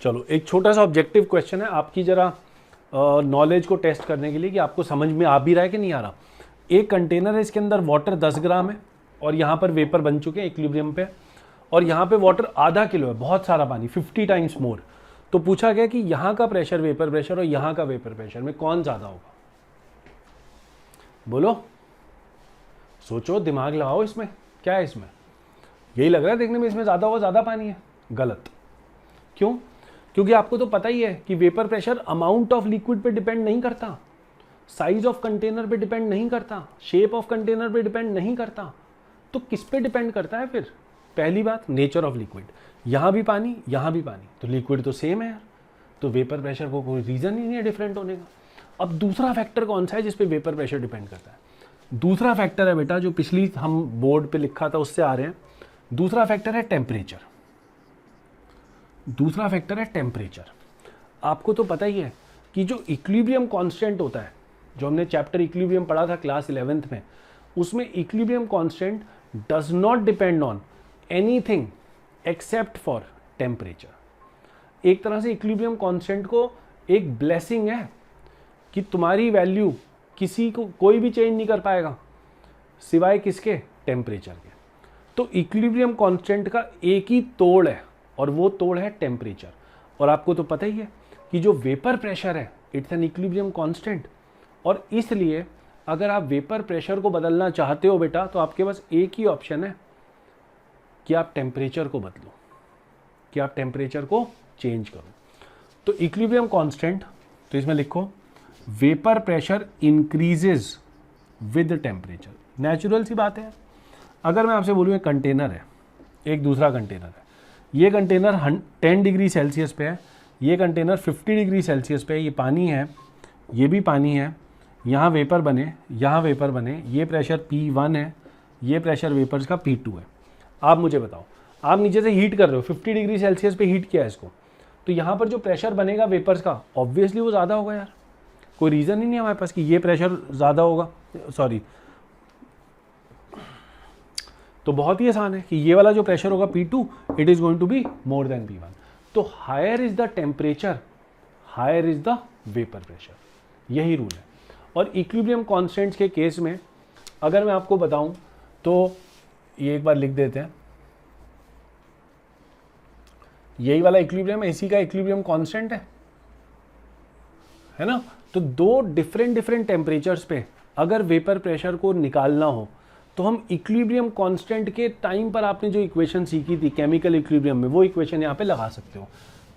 चलो, एक छोटा सा ऑब्जेक्टिव क्वेश्चन है आपकी जरा नॉलेज को टेस्ट करने के लिए कि आपको समझ में आ भी रहा है कि नहीं आ रहा। एक कंटेनर है, इसके अंदर वाटर 10 ग्राम है और यहाँ पर वेपर बन चुके हैं इक्विलिब्रियम पे, और यहाँ पे वाटर आधा किलो है, बहुत सारा पानी, 50 टाइम्स मोर। तो पूछा गया कि यहाँ का प्रेशर, वेपर प्रेशर और यहाँ का वेपर प्रेशर में कौन ज़्यादा होगा? बोलो, सोचो, दिमाग लगाओ। इसमें क्या है? इसमें यही लग रहा है देखने में इसमें ज़्यादा होगा, ज़्यादा पानी है। गलत। क्यों? क्योंकि आपको तो पता ही है कि vapour pressure amount of liquid पे डिपेंड नहीं करता, साइज ऑफ कंटेनर पे डिपेंड नहीं करता, शेप ऑफ कंटेनर पे डिपेंड नहीं करता। तो किस पे डिपेंड करता है फिर? पहली बात, नेचर ऑफ लिक्विड। यहाँ भी पानी, यहाँ भी पानी, तो लिक्विड तो सेम है यार, तो वेपर प्रेशर को कोई रीज़न ही नहीं है डिफरेंट होने का। अब दूसरा फैक्टर कौन सा है जिस पे वेपर प्रेशर डिपेंड करता है? दूसरा फैक्टर है बेटा, जो पिछली हम बोर्ड पे लिखा था उससे आ रहे हैं। दूसरा फैक्टर है टेम्परेचर। दूसरा फैक्टर है टेम्परेचर। आपको तो पता ही है कि जो इक्विलिब्रियम कांस्टेंट होता है, जो हमने चैप्टर इक्विलिब्रियम पढ़ा था क्लास 11th में, उसमें equilibrium constant does not depend on anything except for temperature. एक तरह से इक्विलिब्रियम कांस्टेंट को एक ब्लेसिंग है कि तुम्हारी वैल्यू किसी को कोई भी चेंज नहीं कर पाएगा सिवाय किसके? टेम्परेचर के। तो इक्विलिब्रियम कांस्टेंट का एक ही तोड़ है और वो तोड़ है टेम्परेचर। और आपको तो पता ही है कि जो वेपर प्रेशर है इट्स एन इक्विलिब्रियम कांस्टेंट, और इसलिए अगर आप वेपर प्रेशर को बदलना चाहते हो बेटा तो आपके पास एक ही ऑप्शन है कि आप टेम्परेचर को बदलो, कि आप टेम्परेचर को चेंज करो। तो इक्विलिब्रियम कांस्टेंट, तो इसमें लिखो vapour pressure increases with temperature. Natural सी बात है। अगर मैं आपसे बोलूँ एक कंटेनर है, एक दूसरा कंटेनर है, ये कंटेनर 10 डिग्री सेल्सियस पे है, ये कंटेनर 50 डिग्री सेल्सियस पे है, ये पानी है, ये भी पानी है, यहाँ वेपर बने, यहाँ वेपर बने, ये प्रेशर P1 है, ये प्रेशर वेपर्स का P2 है। आप मुझे बताओ, आप नीचे से हीट कर रहे हो, 50 डिग्री सेल्सियस पे हीट किया है इसको, तो यहाँ पर जो प्रेशर बनेगा वेपर्स का, ऑब्वियसली वो ज़्यादा होगा यार। कोई रीज़न ही नहीं है हमारे पास कि ये प्रेशर ज़्यादा होगा, सॉरी। तो बहुत ही आसान है कि ये वाला जो प्रेशर होगा P2, it is going to be more than P1। तो higher is the temperature, higher is the vapour pressure, यही रूल है। और इक्विलिब्रियम कांस्टेंट्स के केस में अगर मैं आपको बताऊं तो ये एक बार लिख देते हैं, यही वाला इक्विलिब्रियम इसी का इक्विलिब्रियम कांस्टेंट है ना। तो दो डिफरेंट टेम्परेचर्स पे अगर वेपर प्रेशर को निकालना हो तो हम इक्विलिब्रियम कांस्टेंट के टाइम पर आपने जो इक्वेशन सीखी थी केमिकल इक्विलिब्रियम में, वो इक्वेशन यहाँ पे लगा सकते हो।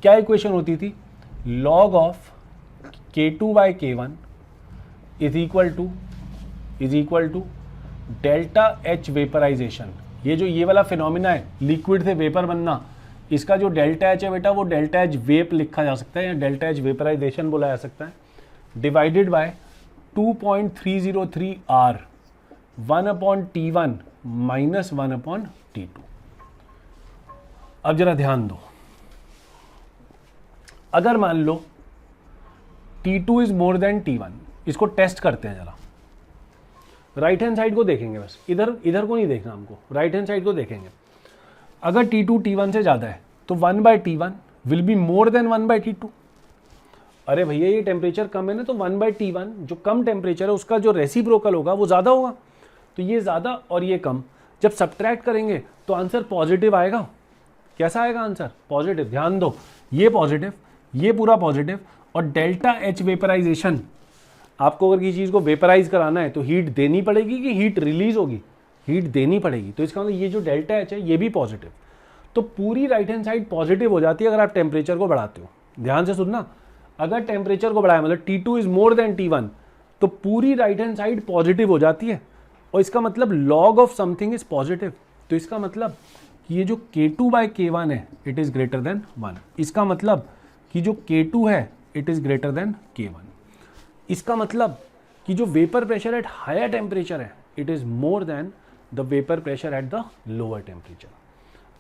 क्या इक्वेशन होती थी? log of K2/K1 is equal to delta H vaporisation. ये वाला फिनोमिना है लिक्विड से वेपर बनना, इसका जो डेल्टा H है बेटा वो डेल्टा H वेप लिखा जा सकता है या डेल्टा H वेपराइजेशन बोला जा सकता है, divided by 2.303 R 1/T1 minus 1/T2। अब जरा ध्यान दो, अगर मान लो T2 is more then T1, इसको टेस्ट करते हैं जरा। राइट हैंड साइड को देखेंगे, बस इधर को नहीं देखना हमको, राइट हैंड साइड को देखेंगे। अगर T2 T1 से ज़्यादा है तो 1/T1 will be more then 1/T2, अरे भैया ये टेम्परेचर कम है ना, तो 1/T1 जो कम टेम्परेचर है उसका जो रेसिप्रोकल होगा वो ज़्यादा होगा, तो ये ज़्यादा और ये कम, जब सब्ट्रैक्ट करेंगे तो आंसर पॉजिटिव आएगा। कैसा आएगा आंसर? पॉजिटिव। ध्यान दो, ये पॉजिटिव, ये पूरा पॉजिटिव, और डेल्टा एच वेपराइजेशन, आपको अगर किसी चीज़ को वेपराइज कराना है तो हीट देनी पड़ेगी कि हीट रिलीज होगी? हीट देनी पड़ेगी, तो इसका मतलब ये जो डेल्टा एच है ये भी पॉजिटिव, तो पूरी राइट हैंड साइड पॉजिटिव हो जाती है अगर आप टेम्परेचर को बढ़ाते हो। ध्यान से सुनना, अगर टेम्परेचर को बढ़ाया मतलब T2 is more then T1, तो पूरी राइट हैंड साइड पॉजिटिव हो जाती है, और इसका मतलब log of something is positive, तो इसका मतलब कि ये जो K2/K1 है इट इज ग्रेटर देन 1। इसका मतलब कि जो K2 है it is greater than K1। इसका मतलब कि जो vapour pressure at higher temperature है it is more than the vapour pressure at the lower temperature.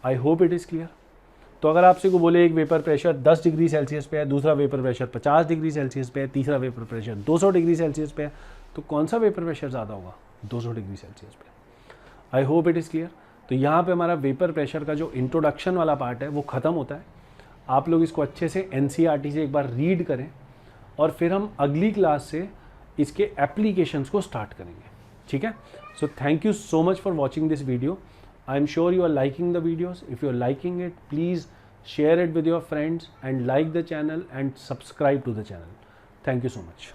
I hope it is clear. तो अगर आपसे को बोले एक वेपर प्रेशर 10 डिग्री सेल्सियस पे है, दूसरा वेपर प्रेशर 50 डिग्री सेल्सियस पे है, तीसरा वेपर प्रेशर 200 डिग्री सेल्सियस पे है, तो कौन सा वेपर प्रेशर ज़्यादा होगा? 200 डिग्री सेल्सियस पे। आई होप इट इज़ क्लियर। तो यहाँ पे हमारा वेपर प्रेशर का जो इंट्रोडक्शन वाला पार्ट है वो ख़त्म होता है। आप लोग इसको अच्छे से NCERT से एक बार रीड करें, और फिर हम अगली क्लास से इसके एप्लीकेशंस को स्टार्ट करेंगे, ठीक है? So thank you so much for watching this video. I am sure you are liking the videos. If you are liking it, please share it with your friends and like the channel and subscribe to the channel. Thank you so much.